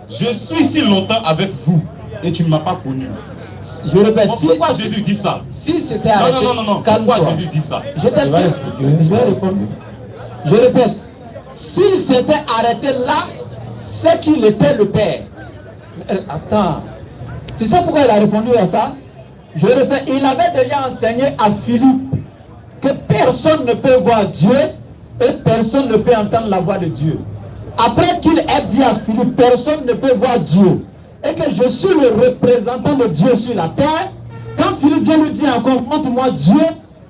je suis si longtemps avec vous et tu ne m'as pas connu. je répète, Pourquoi Jésus dit ça? si c'était arrêté, Non. calme-toi. Pourquoi Jésus dit ça? Je t'explique. Je vais répondre. Je répète, s'il s'était arrêté là, c'est qu'il était le Père. Attends, tu sais pourquoi il a répondu à ça? Je répète, il avait déjà enseigné à Philippe que personne ne peut voir Dieu et personne ne peut entendre la voix de Dieu. Après qu'il ait dit à Philippe, personne ne peut voir Dieu et que je suis le représentant de Dieu sur la terre, quand Philippe vient lui dire encore, montre-moi Dieu,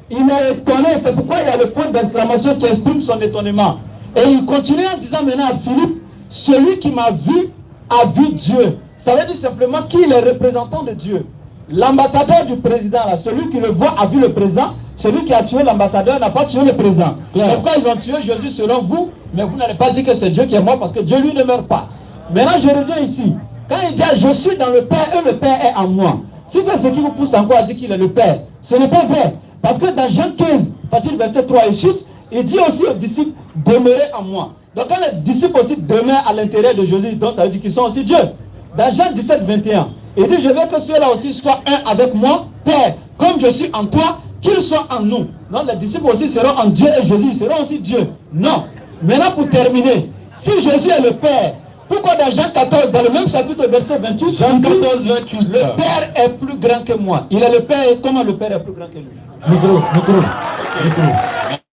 il est étonné. C'est pourquoi il y a le point d'exclamation qui exprime son étonnement. Et il continue en disant maintenant à Philippe, celui qui m'a vu a vu Dieu. Ça veut dire simplement qu'il est représentant de Dieu. L'ambassadeur du président, là, celui qui le voit a vu le président. Celui qui a tué l'ambassadeur n'a pas tué le président. C'est pourquoi ils ont tué Jésus selon vous, mais vous n'allez pas dire que c'est Dieu qui est mort parce que Dieu lui ne meurt pas. Maintenant je reviens ici. Quand il dit je suis dans le Père et le Père est en moi. Si c'est ce qui vous pousse encore à dire qu'il est le Père, ce n'est pas vrai. Parce que dans Jean 15, à partir du verset 3 et suite, il dit aussi aux disciples, demeurez en moi. Donc quand les disciples aussi demeurent à l'intérieur de Jésus, donc ça veut dire qu'ils sont aussi Dieu. Dans Jean 17, 21, il dit, je veux que ceux-là aussi soient un avec moi, Père, comme je suis en toi, qu'ils soient en nous. Donc les disciples aussi seront en Dieu et Jésus seront aussi Dieu. Non. Maintenant pour terminer, si Jésus est le Père, pourquoi dans Jean 14, dans le même chapitre, verset 28, Jean 14, 28. Le Père est plus grand que moi. Il est le Père et comment le Père est plus grand que lui? Micro.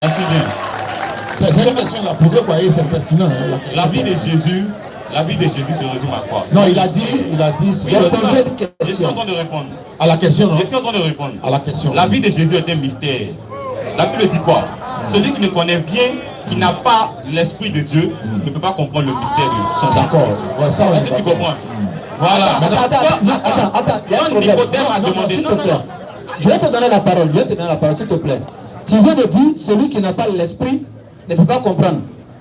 Merci bien. C'est une question, la poser quoi, c'est pertinent. Hein, la vie de Jésus se résume à quoi? Non, il a dit, Oui, je suis en train de répondre. À la question, non? Je suis en train de répondre. À la question. La vie de Jésus est un mystère. La Bible dit quoi? Celui qui ne connaît bien, qui n'a pas l'esprit de Dieu, ne peut pas comprendre le mystère de son D'accord. Ouais, ça, est-ce que tu comprends? Voilà. Attends. Nicodème a demandé. S'il te plaît. Je vais te donner la parole, s'il te plaît. Tu viens de dire, celui qui n'a pas l'esprit ne peut pas comprendre.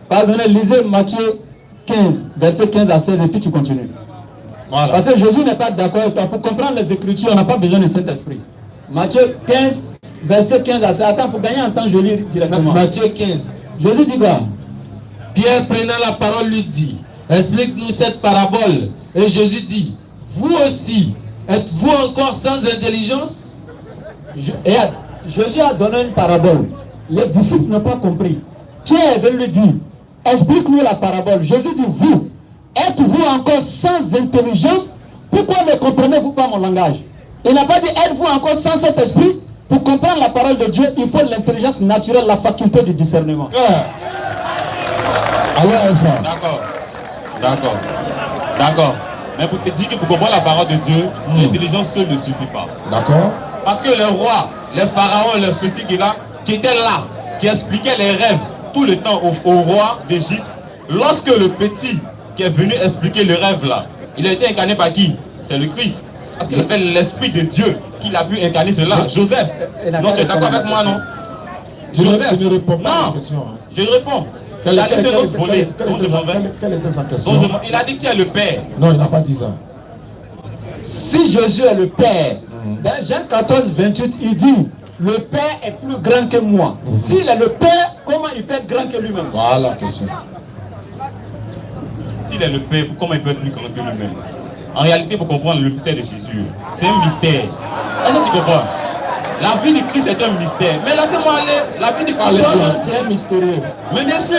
Pardonnez, lisez Matthieu 15, verset 15 à 16, et puis tu continues. Voilà. Parce que Jésus n'est pas d'accord avec toi. Pour comprendre les Écritures, on n'a pas besoin du Saint-Esprit. Matthieu 15, verset 15 à 16. Attends, pour gagner un temps, je lis directement. Matthieu 15. Jésus dit quoi? Pierre prenant la parole lui dit, explique-nous cette parabole. Et Jésus dit, vous aussi, êtes-vous encore sans intelligence? Jésus a donné une parabole. Les disciples n'ont pas compris. Pierre veut lui dire, explique-nous la parabole. Jésus dit, vous, êtes-vous encore sans intelligence? Pourquoi ne comprenez-vous pas mon langage? Il n'a pas dit, êtes-vous encore sans cet esprit? Pour comprendre la parole de Dieu, il faut l'intelligence naturelle, la faculté du discernement. D'accord. Mais pour te dire que pour comprendre la parole de Dieu, l'intelligence seule ne suffit pas. D'accord. Parce que le roi, les pharaons, les ceci qui étaient là, qui expliquaient les rêves tout le temps au roi d'Égypte, lorsque le petit qui est venu expliquer le rêve là, il a été incarné par qui? C'est le Christ. Parce qu'il appelle l'Esprit de Dieu qu'il a pu incarner cela. Joseph. Non, tu es d'accord avec moi, non? Joseph. Tu ne réponds pas à la question. Je réponds. Quelle était sa question? Il a dit qui est le Père. Non, il n'a pas dit ça. Si Jésus est le Père, dans Jean 14, 28, il dit, le Père est plus grand que moi. S'il est le Père, comment il peut être grand que lui-même? Voilà la question. S'il est le Père, comment il peut être plus grand que lui-même? En réalité, pour comprendre le mystère de Jésus, c'est un mystère. Est-ce que tu comprends? La vie de Christ est un mystère. Mais laissez-moi aller. La vie de Christ est un mystérieux. Mais bien sûr,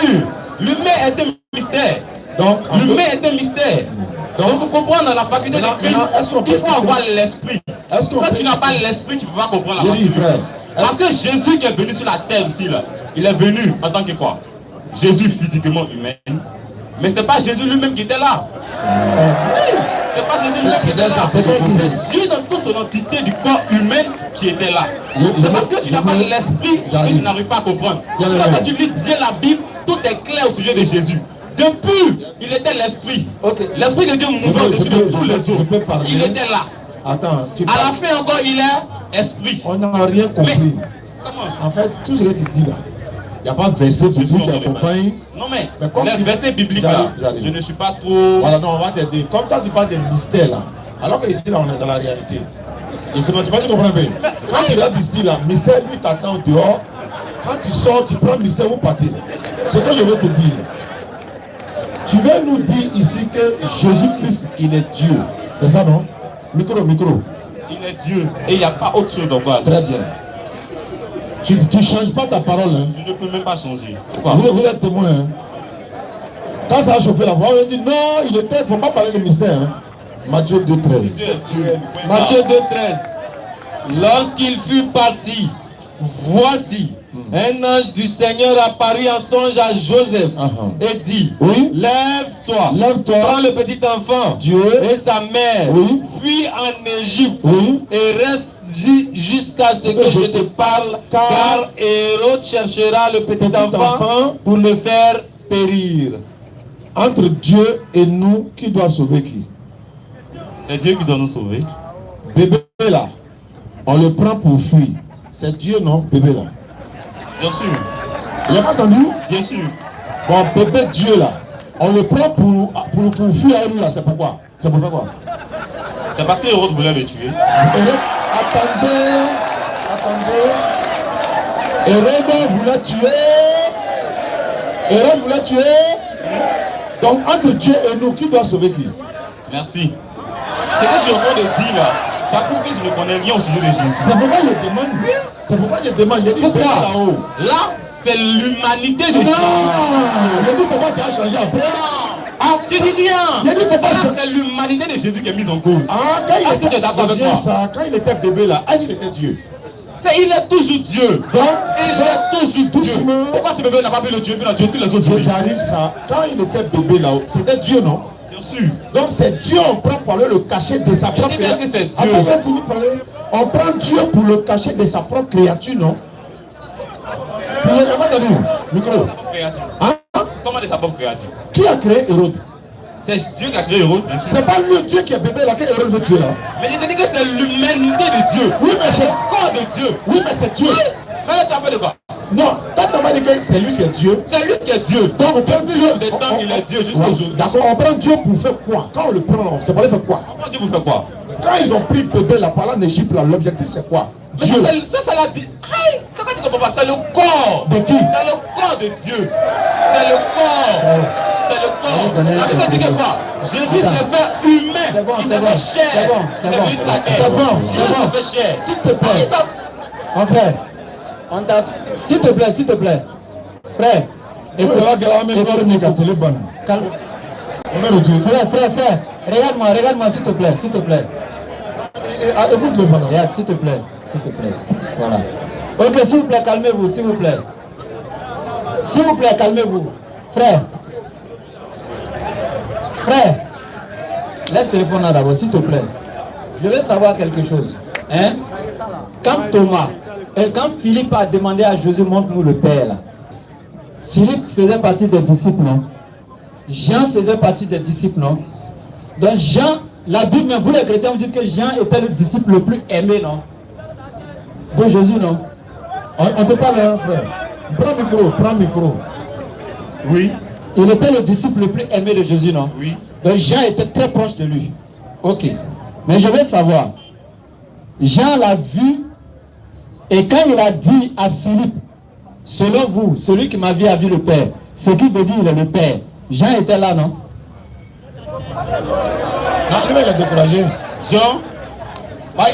l'humain est un mystère. Donc, l'humain est un mystère. Donc, pour comprendre la faculté de Christ, il faut avoir l'esprit. Quand tu n'as pas l'esprit, tu ne peux pas comprendre la faculté de Christ. Parce que Jésus qui est venu sur la terre ici, là, il est venu en tant que quoi? Jésus physiquement humain. Mais ce n'est pas Jésus lui-même qui était là. C'est pas Jésus lui-même qui était là. C'est Dieu dans toute son entité du corps humain qui était là. C'est parce que tu n'as pas l'esprit que tu n'arrives pas à comprendre. Quand tu lis bien la Bible, tout est clair au sujet de Jésus. Depuis, il était l'esprit. L'esprit de Dieu mouvait au-dessus de tous les autres. Il était là. Attends, à la fin encore, il est esprit. On n'a rien compris. Mais, comment? En fait, tout ce que tu dis là, il n'y a pas de verset biblique qui accompagne. Non mais les versets bibliques là, je ne suis pas trop... Voilà, non, on va t'aider. Comme toi tu parles des mystères là, alors que ici là on est dans la réalité. Et c'est tu vas te comprendre. Quand tu regardes ici là, mystère lui t'attend dehors. Quand tu sors, tu prends le mystère, vous partez. Ce que je veux te dire, tu veux nous dire ici que Jésus-Christ, il est Dieu. C'est ça, non? Micro. Il est Dieu et il n'y a pas autre chose encore. Très bien. Tu ne changes pas ta parole. Hein? Je ne peux même pas changer. Vous êtes témoin. Hein? Quand ça a chauffé la voix, on dit non, il était, il ne faut pas parler de mystère. Hein? Matthieu 2,13. Matthieu 2,13. Lorsqu'il fut parti, voici, un ange du Seigneur apparut en songe à Joseph et dit, lève-toi, prends le petit enfant et sa mère, fuis en Égypte et reste jusqu'à ce que je te parle, car Hérode cherchera le petit enfant pour le faire périr. Entre Dieu et nous, qui doit sauver qui? C'est Dieu qui doit nous sauver. Bébé là, on le prend pour fuir. C'est Dieu, non? Bébé là. Bien sûr. Il n'a pas entendu? Bien sûr. Bon, bébé Dieu là, on le prend pour fuir à lui là, c'est pourquoi? C'est pourquoi quoi? C'est parce que Hérode voulait le tuer. Attendez. Hérode voulait tuer. Donc entre Dieu et nous, qui doit sauver qui? Merci. Ce que tu es en train de dire là, ça prouve que je ne connais rien au sujet de Jésus. C'est pourquoi je demande. Il dit pourquoi là-haut? Là, c'est l'humanité de Jésus. Non, il dit pourquoi tu as changé après? Ah, tu dis rien. Il dit pourquoi c'est l'humanité de Jésus qui est mise en cause. Ah, quand il était bébé là, est-ce qu'il était Dieu? Il est toujours Dieu. Donc, il est toujours Dieu. Pourquoi ce bébé n'a pas pu le tuer, puis il a tué tous les autres? J'arrive ça. Quand il était bébé là, c'était Dieu, non? Bien sûr. Donc c'est Dieu, on prend pour le cacher de sa propre créature. On prend Dieu pour le cacher de sa propre créature, non? Micro. Hein? Comment de sa propre créature? Qui a créé Hérode? C'est Dieu qui a créé Hérode, bien sûr. C'est pas le Dieu qui est bébé là, que Hérode veut tuer là. Mais je te dis que c'est l'humanité de Dieu. Oui, mais c'est le corps de Dieu. Oui, mais c'est Dieu. Oui. Mais là, tu as fait de quoi? Non, quand on va dire que c'est lui qui est Dieu. C'est lui qui est Dieu. Donc on prend Dieu. Des temps, il est Dieu jusqu'à aujourd'hui. D'accord, on prend Dieu pour faire quoi? Quand on le prend, c'est pour aller faire quoi? On prend Dieu pour faire quoi? Quand ils ont pris le bébé là, par là en Égypte, là, l'objectif c'est quoi? Dieu. Ça, c'est la... Aïe, comment tu comprends pas? C'est le corps. De qui? C'est le corps de Dieu. C'est le corps. C'est le corps. La Bible dit que quoi? Jésus s'est fait humain. C'est bon, il c'est s'est bon. fait chair. C'est bon, c'est bon. C'est bon, c'est bon. Fait chair. S'il te plaît. Mon frère, on t'a... S'il te plaît, s'il te plaît. Frère, écoute, calme. Frère, regarde-moi, s'il te plaît, s'il te plaît. Écoute le ballon. Regarde, s'il te plaît. Voilà. Ok, s'il vous plaît, calmez-vous, s'il vous plaît. S'il vous plaît, calmez-vous. Frère, laisse le téléphone là d'abord, s'il te plaît. Je veux savoir quelque chose. Hein? Quand Philippe a demandé à Jésus, montre-nous le Père là. Philippe faisait partie des disciples, non? Jean faisait partie des disciples, non? Donc Jean, la Bible, vous les chrétiens, vous dites que Jean était le disciple le plus aimé, non? De Jésus, non? On te parle, hein, frère. Prends micro. Oui. Il était le disciple le plus aimé de Jésus, non? Oui. Donc Jean était très proche de lui. Ok. Mais je veux savoir, Jean l'a vu, et quand il a dit à Philippe, selon vous, celui qui m'a vu a vu le Père, ce qui veut dire il est le Père. Jean était là, non? Non, lui, il a découragé. Jean,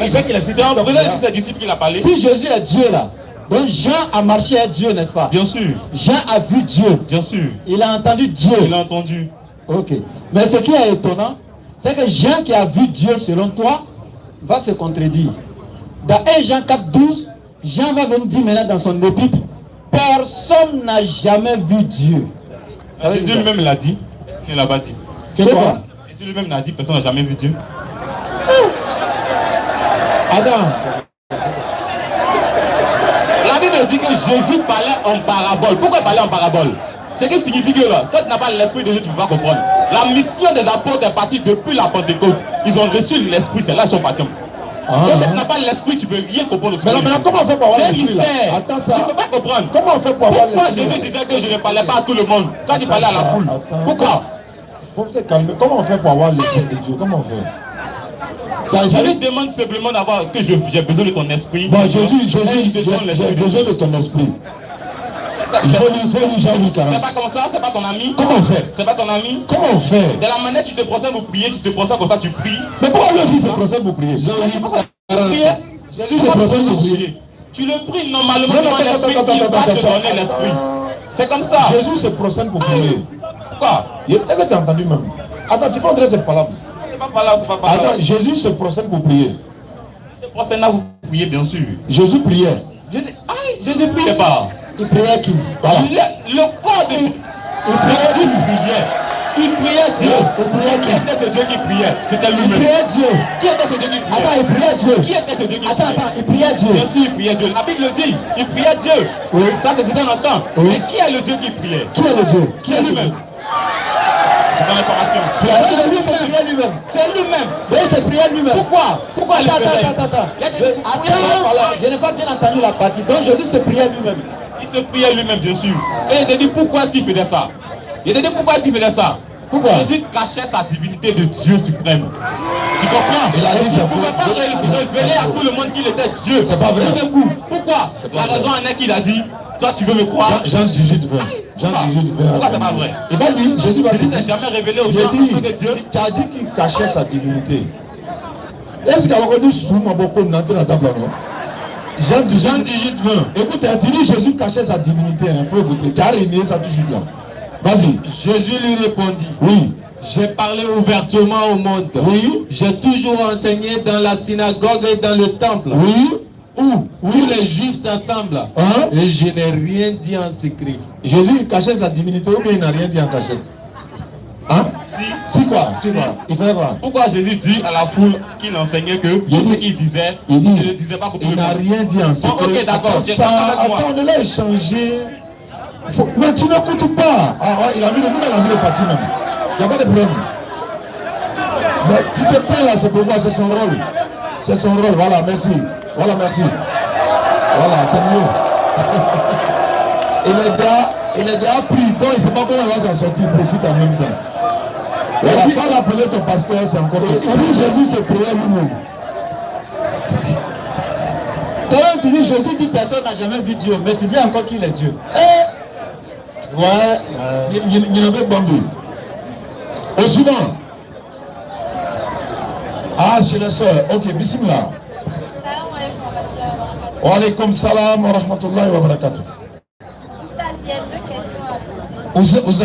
Il sait qu'il est c'est en prenant de ses disciples qu'il a parlé. Si Jésus est Dieu là, donc Jean a marché avec Dieu, n'est-ce pas? Bien sûr. Jean a vu Dieu. Bien sûr. Il a entendu Dieu. Il a entendu. Ok. Mais ce qui est étonnant, c'est que Jean qui a vu Dieu selon toi, va se contredire. Dans 1 Jean 4,12, Jean va venir dire maintenant dans son épître, personne n'a jamais vu Dieu. Jésus lui-même l'a dit. Il ne l'a pas dit. C'est quoi? Jésus lui-même l'a dit, personne n'a jamais vu Dieu. Adam. La Bible dit que Jésus parlait en parabole. Pourquoi il parlait en parabole? Ce qui signifie que là, quand tu n'as pas l'esprit de Dieu, tu ne peux pas comprendre. La mission des apôtres est partie depuis la Pentecôte. Ils ont reçu l'esprit, c'est là qu'ils sont partis. Quand tu n'as pas l'esprit, tu ne peux rien comprendre. Mais non, comment on fait pour avoir C'est l'esprit là? mystère. Attends Tu ça. ne peux pas comprendre. Comment on fait pour avoir Pourquoi l'esprit? Jésus disait que je ne parlais pas à tout le monde quand il parlait à la foule? Attends. Pourquoi? Faut se calmer. Comment on fait pour avoir l'esprit de Dieu? Comment on fait? Je lui demande simplement d'avoir que j'ai besoin de ton esprit. Bon, Jésus, j'ai besoin de ton esprit. Il faut lui Jean Luc. C'est pas comme ça, c'est pas ton ami. Comment on fait? C'est pas ton ami. Comment on fait? De la manière tu te procèdes pour prier, tu te procèdes comme ça, tu pries. Mais pourquoi lui aussi se procède pour prier? Jésus se procède pour prier. Tu le pries normalement Non, devant l'esprit, il va te donner l'esprit. C'est comme ça. Jésus se procède pour prier. Pourquoi? Est-ce que tu as entendu même? Attends, tu peux entrer cette parole. C'est pas par là, c'est pas par là. Attends, Jésus se procède pour prier. Ce procès-là, vous priez bien sûr. Jésus priait. Jésus priait pas. Il priait qui? Voilà. Le corps de Jésus priait. Il priait Dieu. Qui était ce Dieu qui priait? C'était Il lui-même. priait Dieu. Qui était ce Dieu qui priait? Attends, il priait Dieu. Qui était ce Dieu qui priait? Attends, il priait Dieu. Bien sûr, il priait Dieu. La Bible le dit. Il priait Dieu. Oui. Ça, c'était dans le temps. Oui. Mais qui est le Dieu qui priait? Qui est le Dieu? C'est lui-même. Dans l'information. C'est lui-même. C'est lui-même. Oui, c'est prier lui-même. Pourquoi? Pourquoi il le faisait? Attends. Il y a des- Je n'ai pas bien entendu la partie. Donc Jésus se priait lui-même. Il se priait lui-même, bien sûr. Et il te dit pourquoi est-ce qu'il faisait ça? Il te dit pourquoi est-ce qu'il faisait ça? Pourquoi? Jésus cachait sa divinité de Dieu suprême. Tu comprends? Il a dit c'est Il ne faux. pouvait pas révéler à tout le monde qu'il était Dieu. C'est pas vrai. Tout d'un coup. Pourquoi? La raison en est qu'il a dit, toi tu veux me croire? Jean 18, 20. Jean 18, 20. Pourquoi c'est pas vrai? Il va dire, Jésus va Jésus dire. n'a jamais révélé aux Il gens dit, en tant que Dieu. tu as dit qu'il cachait sa divinité. Est-ce qu'il a reconnu sous ma beaucoup d'entrer dans la table non? Jean 18, 20. Écoute, il dit Jésus cachait sa divinité. Il faut écouter. Tu as régné ça tout de suite là. Vas-y. Jésus lui répondit, Oui. j'ai parlé ouvertement au monde. Oui. J'ai toujours enseigné dans la synagogue et dans le temple. Oui. Où les Juifs s'assemblent. Hein? Et je n'ai rien dit en secret. Jésus il cachait sa divinité ou bien il n'a rien dit en cachette? Hein? Si quoi? Il fait quoi? Pourquoi Jésus dit à la foule qu'il enseignait que tout ce qu'il disait, il ne le disait pas pour tout il le n'a monde? rien dit en secret. Ok, d'accord. Attends, on est là échanger. Mais tu n'écoutes pas. Il a mis le parti même. Il n'y a pas de problème. Mais tu te plains là, c'est pourquoi c'est son rôle. C'est son rôle, voilà, merci. Voilà, merci. Voilà, c'est mieux. il est déjà pris, donc il ne sait pas comment il va s'en sortir, il profite en même temps. Voilà, il faut l'appeler ton pasteur, c'est encore. Et puis Jésus se priait lui-même. Toi, tu dis Jésus dit personne n'a jamais vu Dieu, mais tu dis encore qu'il est Dieu. Ouais, il y en avait bambou. Au suivant. Ah, chez les soeurs. Ok, bismillah. Wa alaykum salam wa rahmatullahi wa barakatuh. Il y a deux questions à poser.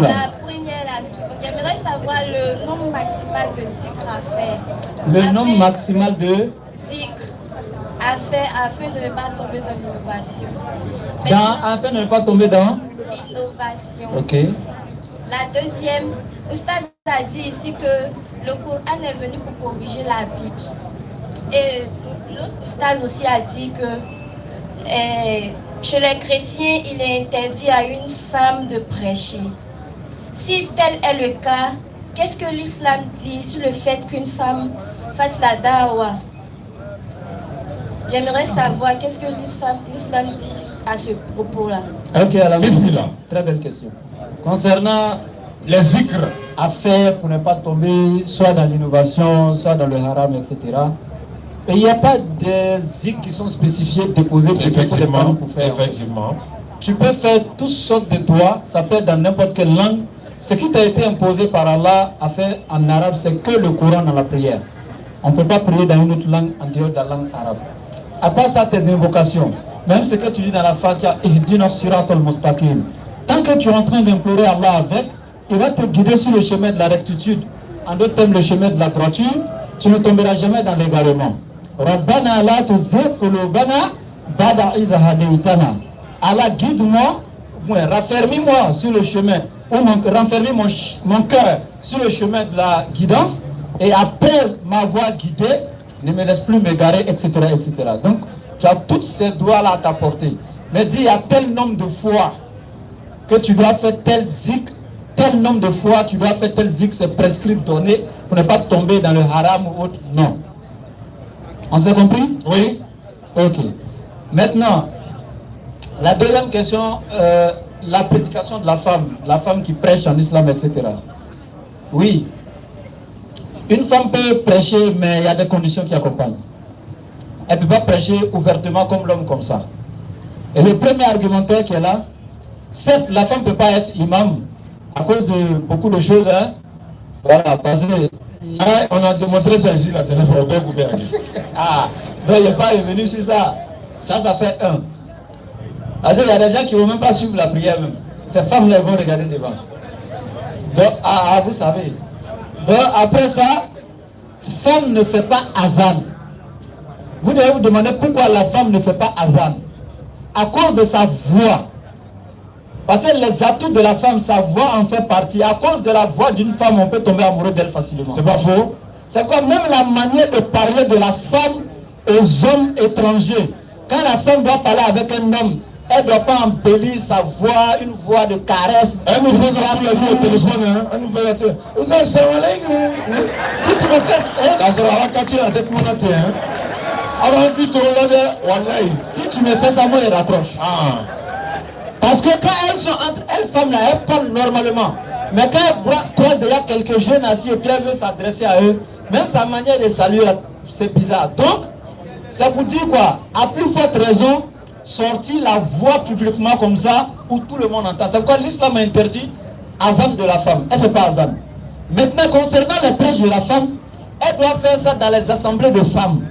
La première, j'aimerais savoir le nombre maximal de zikr à faire. Le nombre maximal de zikr à faire afin de ne pas tomber dans l'innovation. Afin de ne pas tomber dans l'innovation. Ok. La deuxième, Oustaz a dit ici que le Coran est venu pour corriger la Bible. Et l'autre Oustaz aussi a dit que chez les chrétiens, il est interdit à une femme de prêcher. Si tel est le cas, qu'est-ce que l'islam dit sur le fait qu'une femme fasse la dawa? J'aimerais savoir qu'est-ce que l'islam dit à ce propos-là. Ok, alors bismillah. Très belle question. Concernant les zikr à faire pour ne pas tomber soit dans l'innovation, soit dans le haram, etc. Et il n'y a pas de zikr qui sont spécifiés, déposés pour les femmes pour faire. Effectivement. Tu peux faire toutes sortes de doigts, ça peut être dans n'importe quelle langue. Ce qui t'a été imposé par Allah à faire en arabe, c'est que le Coran dans la prière. On ne peut pas prier dans une autre langue en dehors de la langue arabe. À part ça, tes invocations, même ce que tu dis dans la Fatiha, Ihdina siratal mustaqim. Tant que tu es en train d'implorer Allah avec, il va te guider sur le chemin de la rectitude. En d'autres termes, le chemin de la droiture, tu ne tomberas jamais dans l'égarement. Rabbana la tuzigh qulubana ba'da idh hadaytana. Allah, guide-moi, raffermis-moi sur le chemin, ou renfermis mon cœur sur le chemin de la guidance, et après m'avoir guidé, ne me laisse plus m'égarer, etc., etc. Donc, tu as toutes ces doigts-là à t'apporter. Mais dis, il y a tel nombre de fois que tu dois faire tel zikr, tel nombre de fois tu dois faire tel zikr, c'est prescrit, donné, pour ne pas tomber dans le haram ou autre. Non. On s'est compris? Oui. Ok. Maintenant, la deuxième question, la prédication de la femme qui prêche en islam, etc. Oui. Une femme peut prêcher, mais il y a des conditions qui accompagnent. Elle ne peut pas prêcher ouvertement comme l'homme comme ça. Et le premier argumentaire qui est là, certes, la femme ne peut pas être imam à cause de beaucoup de choses. Hein? Voilà, parce que... on a démontré ça ici, la téléphone. Ah, donc il n'est pas revenu sur ça. Ça fait un. Parce qu'il y a des gens qui ne vont même pas suivre la prière même. Ces femmes-là vont regarder devant. Donc, vous savez. Donc, après ça, femme ne fait pas azan. Vous devez vous demander pourquoi la femme ne fait pas azan. À cause de sa voix. Parce que les atouts de la femme, sa voix en fait partie. À cause de la voix d'une femme, on peut tomber amoureux d'elle facilement. C'est pas faux. C'est comme même la manière de parler de la femme aux hommes étrangers. Quand la femme doit parler avec un homme, elle ne doit pas embellir sa voix, une voix de caresse. Elle nous fait ça tous les jours au téléphone. Hein? Elle nous fait la tête. Vous savez, c'est si tu me fais si tu me fais ça, moi, je raccroche. Parce que quand elles sont entre elles femmes là, elles parlent normalement. Mais quand elles croisent déjà quelques jeunes assis et puis elles veulent s'adresser à eux, même sa manière de saluer, c'est bizarre. Donc, c'est pour dire quoi? À plus forte raison, sortir la voix publiquement comme ça, où tout le monde entend. C'est pourquoi l'islam a interdit azan de la femme. Elle ne fait pas azan. Maintenant, concernant les prêches de la femme, elle doit faire ça dans les assemblées de femmes.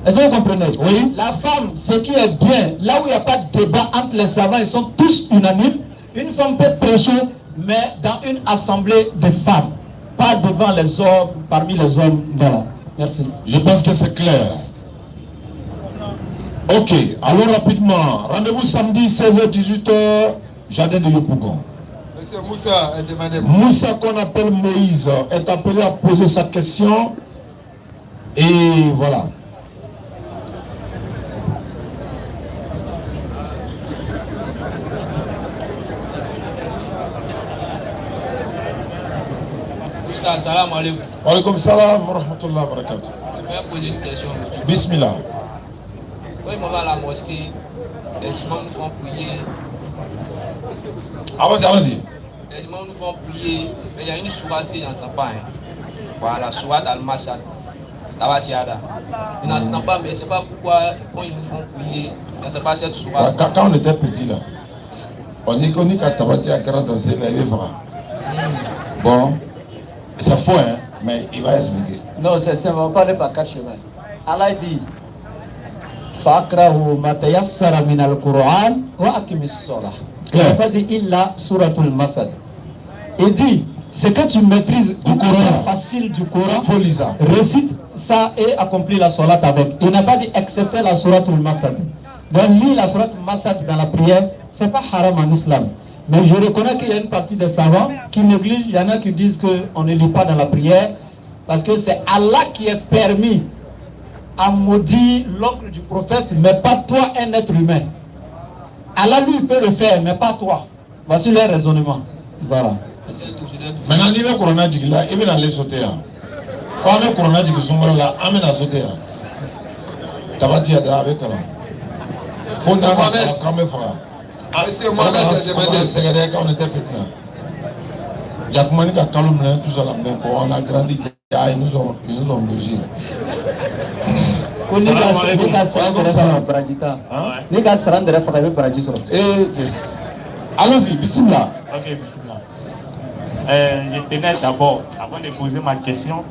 Est-ce que vous comprenez? Oui. La femme, ce qui est bien, là où il n'y a pas de débat entre les savants, ils sont tous unanimes. Une femme peut prêcher, mais dans une assemblée de femmes. Pas devant les hommes, parmi les hommes. Voilà. Merci. Je pense que c'est clair. Ok, alors rapidement, rendez-vous samedi 16h-18h, Jardin de Yopougon. Monsieur Moussa est demandé. Moussa, qu'on appelle Moïse, est appelé à poser sa question. Et voilà. Moussa, salam alaikum. Wa alaikum salam wa rahmatullahi wa barakatuh. Je vais poser une question. Bismillah. Oui, on va à la mosquée, les imams nous font prier. Vas-y. Les imams nous font prier, mais il y a une sourate que je n'entends pas. Hein. Voilà, sourate Al-Masad. Tabatiada. Ils n'entendent pas, mais c'est pas pourquoi quand ils nous font prier, ils n'entendent pas cette soirée. Quand on était petit là, on dit qu'on dit qu'à Tabati à 40 ans, c'est les bras. Bon, c'est faux, hein, mais il va expliquer. Non, c'est seulement parler par 4 chemins. Allah dit Fakrahu matayassara min al-Qur'an wa akimis salah. Il n'a pas dit illa suratul Masad. Il dit ce que tu maîtrises du Coran, facile du Coran, récite ça et accomplis la salat avec. Il n'a pas dit excepté la suratul Masad. Donc lis la suratul Masad dans la prière, c'est pas haram en islam. Mais je reconnais qu'il y a une partie des savants qui négligent. Il y en a qui disent qu'on ne lit pas dans la prière parce que c'est Allah qui est permis à maudire l'oncle du prophète, mais pas toi, un être humain. Allah lui peut le faire, mais pas toi. Voici leur raisonnement. Voilà. Maintenant, il y a le Corona qui là, il va aller sauter. Quand le Corona qui sont là, il va sauter. Tabati a avec là. On a quand même fait. Monsieur Mohamed a demandé. C'est quand on était petit là. Il y a comment dire calme là, tout ça là, on a grandi, ils nous ont logés. Allons-y, bismillah. Ok, bismillah. Je tenais d'abord, avant de poser ma question,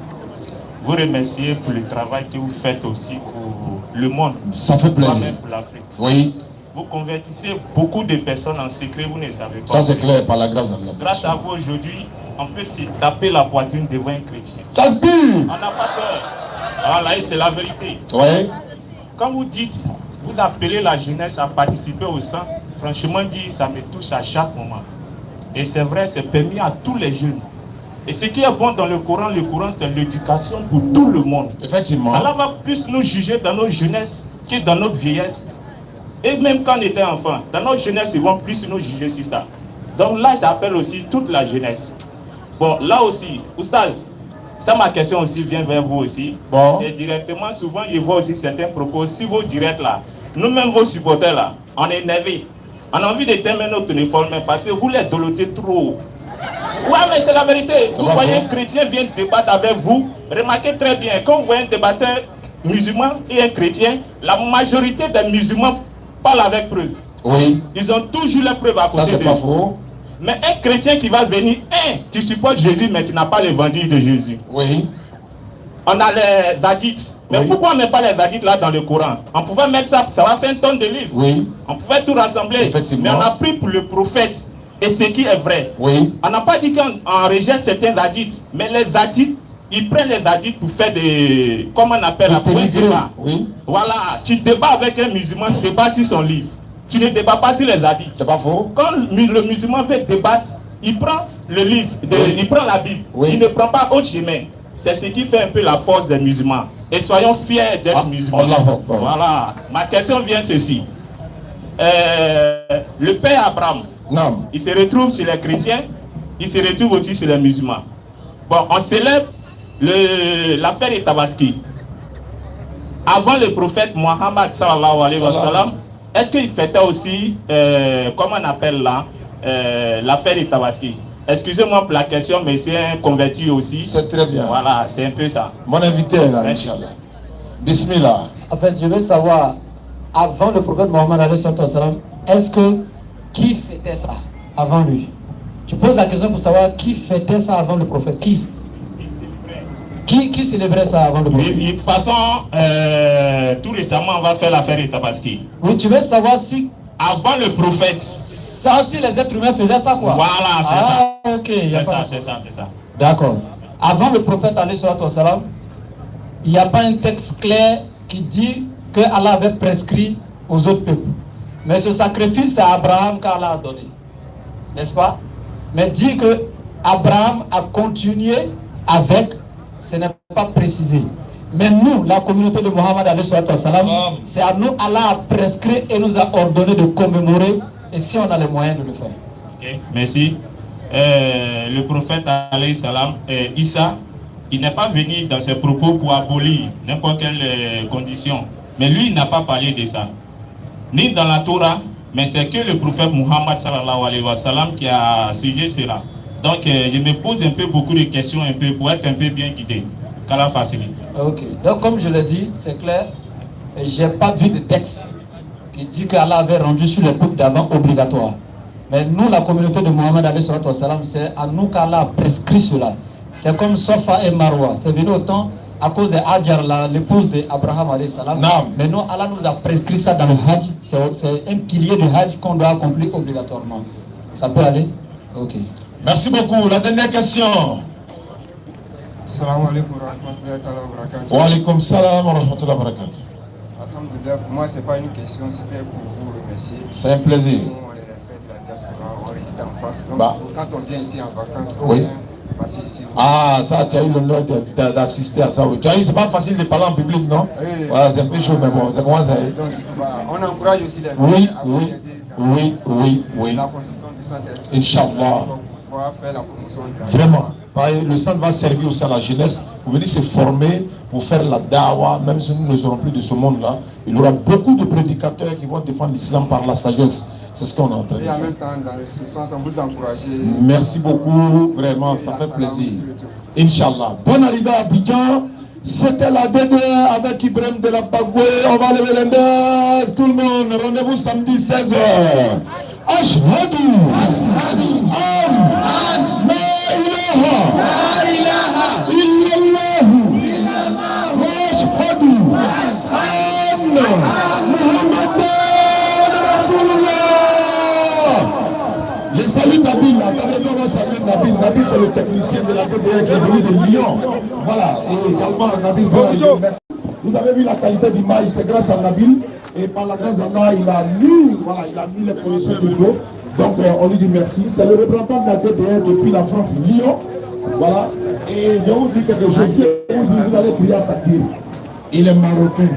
vous remercier pour le travail que vous faites aussi pour le monde. Ça fait plaisir. Même pour l'Afrique. Oui. Vous convertissez beaucoup de personnes en secret, vous ne savez pas. Ça c'est clair, par la grâce d'Allah. Grâce à vous aujourd'hui, on peut se taper la poitrine devant un chrétien. On n'a pas peur. Voilà, c'est la vérité. Oui. Quand vous dites, vous appelez la jeunesse à participer au sang, franchement dit, ça me touche à chaque moment. Et c'est vrai, c'est permis à tous les jeunes. Et ce qui est bon dans le Coran c'est l'éducation pour tout le monde. Effectivement. Allah va plus nous juger dans notre jeunesse que dans notre vieillesse. Et même quand on était enfant, dans notre jeunesse, ils vont plus nous juger sur ça. Donc là, j'appelle aussi toute la jeunesse. Bon, là aussi, Oustaz, ça ma question aussi vient vers vous aussi. Bon. Et directement, souvent, je vois aussi certains propos. Si vous directs là, nous-mêmes vos supporters là, on est énervés. On a envie de terminer notre téléphone, mais parce que vous les dolotez trop. Ouais, mais c'est la vérité. Vous voyez un chrétien vient débattre avec vous. Remarquez très bien, quand vous voyez un débatteur musulman et un chrétien, la majorité des musulmans parlent avec preuve. Oui. Ils ont toujours les preuves à côté. Ça, c'est pas faux. Mais un chrétien qui va venir, tu supportes Jésus, mais tu n'as pas l'évangile de Jésus. Oui. On a les hadiths. Mais oui. Pourquoi on ne met pas les hadiths là dans le Coran? On pouvait mettre ça, ça va faire un tonne de livres. Oui. On pouvait tout rassembler. Effectivement. Mais on a pris pour le prophète et ce qui est vrai. Oui. On n'a pas dit qu'on rejette certains hadiths, mais les hadiths, ils prennent les hadiths pour faire des... Comment on appelle un débat. Oui. Voilà, tu débats avec un musulman, tu débats sur son livre. Tu ne débats pas sur les hadiths. C'est pas faux. Quand le musulman veut débattre, il prend le livre, il prend la Bible. Oui. Il ne prend pas autre chemin. C'est ce qui fait un peu la force des musulmans. Et soyons fiers d'être musulmans. Voilà. Ma question vient ceci. Le père Abraham, non. Il se retrouve chez les chrétiens, il se retrouve aussi chez les musulmans. Bon, on célèbre l'affaire de Tabaski. Avant le prophète Mohammed sallallahu alayhi wa sallam, est-ce qu'il fêtait aussi, comment on appelle là, l'affaire de Tabaski? Excusez-moi pour la question, mais c'est un converti aussi. C'est très bien. Voilà, c'est un peu ça. Mon invité est là, Inch'Allah. Bismillah. En fait, je veux savoir, avant le prophète Mohammed alayhi wa sallam, est-ce que qui fêtait ça avant lui? Tu poses la question pour savoir qui fêtait ça avant le prophète. Qui célébrait ça avant le prophète? De toute façon, tout récemment, on va faire l'affaire de Tabaski. Oui, tu veux savoir si... Avant le prophète. Ça aussi, les êtres humains faisaient ça, quoi. Voilà, c'est ça. Ok, c'est ça. D'accord. Avant le prophète, alayhi wa sallam, il n'y a pas un texte clair qui dit que Allah avait prescrit aux autres peuples. Mais ce sacrifice, c'est Abraham qu'Allah a donné. N'est-ce pas? Mais dit que Abraham a continué avec, ce n'est pas précisé. Mais nous, la communauté de Mohammed, c'est à nous, Allah a prescrit et nous a ordonné de commémorer, et si on a les moyens de le faire. Ok, merci. Le prophète, alayhi salam, Issa, il n'est pas venu dans ses propos pour abolir n'importe quelle condition. Mais lui, il n'a pas parlé de ça. Ni dans la Torah, mais c'est que le prophète Muhammad sallallahu alayhi wa sallam qui a suivi cela. Donc je me pose un peu beaucoup de questions un peu pour être un peu bien guidé. qu'Allah facilite. Ok, donc comme je l'ai dit, c'est clair, j'ai pas vu de texte qui dit qu'Allah avait rendu sur les couples d'avant obligatoire. Mais nous, la communauté de Mohammed, c'est à nous qu'Allah a prescrit cela. C'est comme Safa et Marwa. C'est venu autant à cause de Hajar, l'épouse d'Abraham. Mais nous, Allah nous a prescrit ça dans le Hajj. C'est un pilier de Hajj qu'on doit accomplir obligatoirement. Ça peut aller? Ok. Merci beaucoup. La dernière question. Salam alaikum wa rahmatullahi wa barakatuh. Wa alaikum salam wa rahmatullahi wa barakatuh. Alhamdulillah, pour moi, ce n'est pas une question, c'était pour vous remercier. C'est un plaisir. Nous, on est fait de la diaspora, on réside en France. Donc, Bah. quand on vient ici en vacances, on Oui. vient passer ici. Ah, ça, tu as eu l'honneur d'assister à ça. Oui. Tu as eu, c'est pas facile de parler en public, non? Oui. Voilà, c'est un peu chaud, mais bon, c'est comment ça. Donc, voilà, on encourage aussi les Oui, à oui, aider dans oui. la construction du centre d'esprit. Inch'Allah. Pour pouvoir faire la promotion de la Vraiment. Pareil, le centre va servir aussi à la jeunesse pour venir se former, pour faire la dawa, même si nous ne serons plus de ce monde-là. Il y aura beaucoup de prédicateurs qui vont défendre l'islam par la sagesse. C'est ce qu'on est en train de Et en faire. même temps, dans ce sens, on vous encourage. Merci beaucoup, vraiment, ça fait plaisir. Inch'Allah. Bonne arrivée à Abidjan. C'était la DDR avec Ibrahim de la Bagoué. On va lever l'index. Tout le monde, rendez-vous samedi 16h. Ashhadu an la ilaha illallah wa ashhadu anna Muhammadan Rasulullah. Les saluts Nabil, attendez, on va saluer Nabil. Nabil, c'est le technicien de la DDR qui est venu de Lyon. Voilà, et également Nabil. Merci. Vous avez vu la qualité d'image, c'est grâce à Nabil. Et par la grâce d'Allah, il a mis les conditions qu'il faut. Donc on lui dit merci. C'est le représentant de la DDR depuis la France, Lyon. Voilà. Et je vous dis quelque chose, si vous allez crier à Takbir. Il est marocain.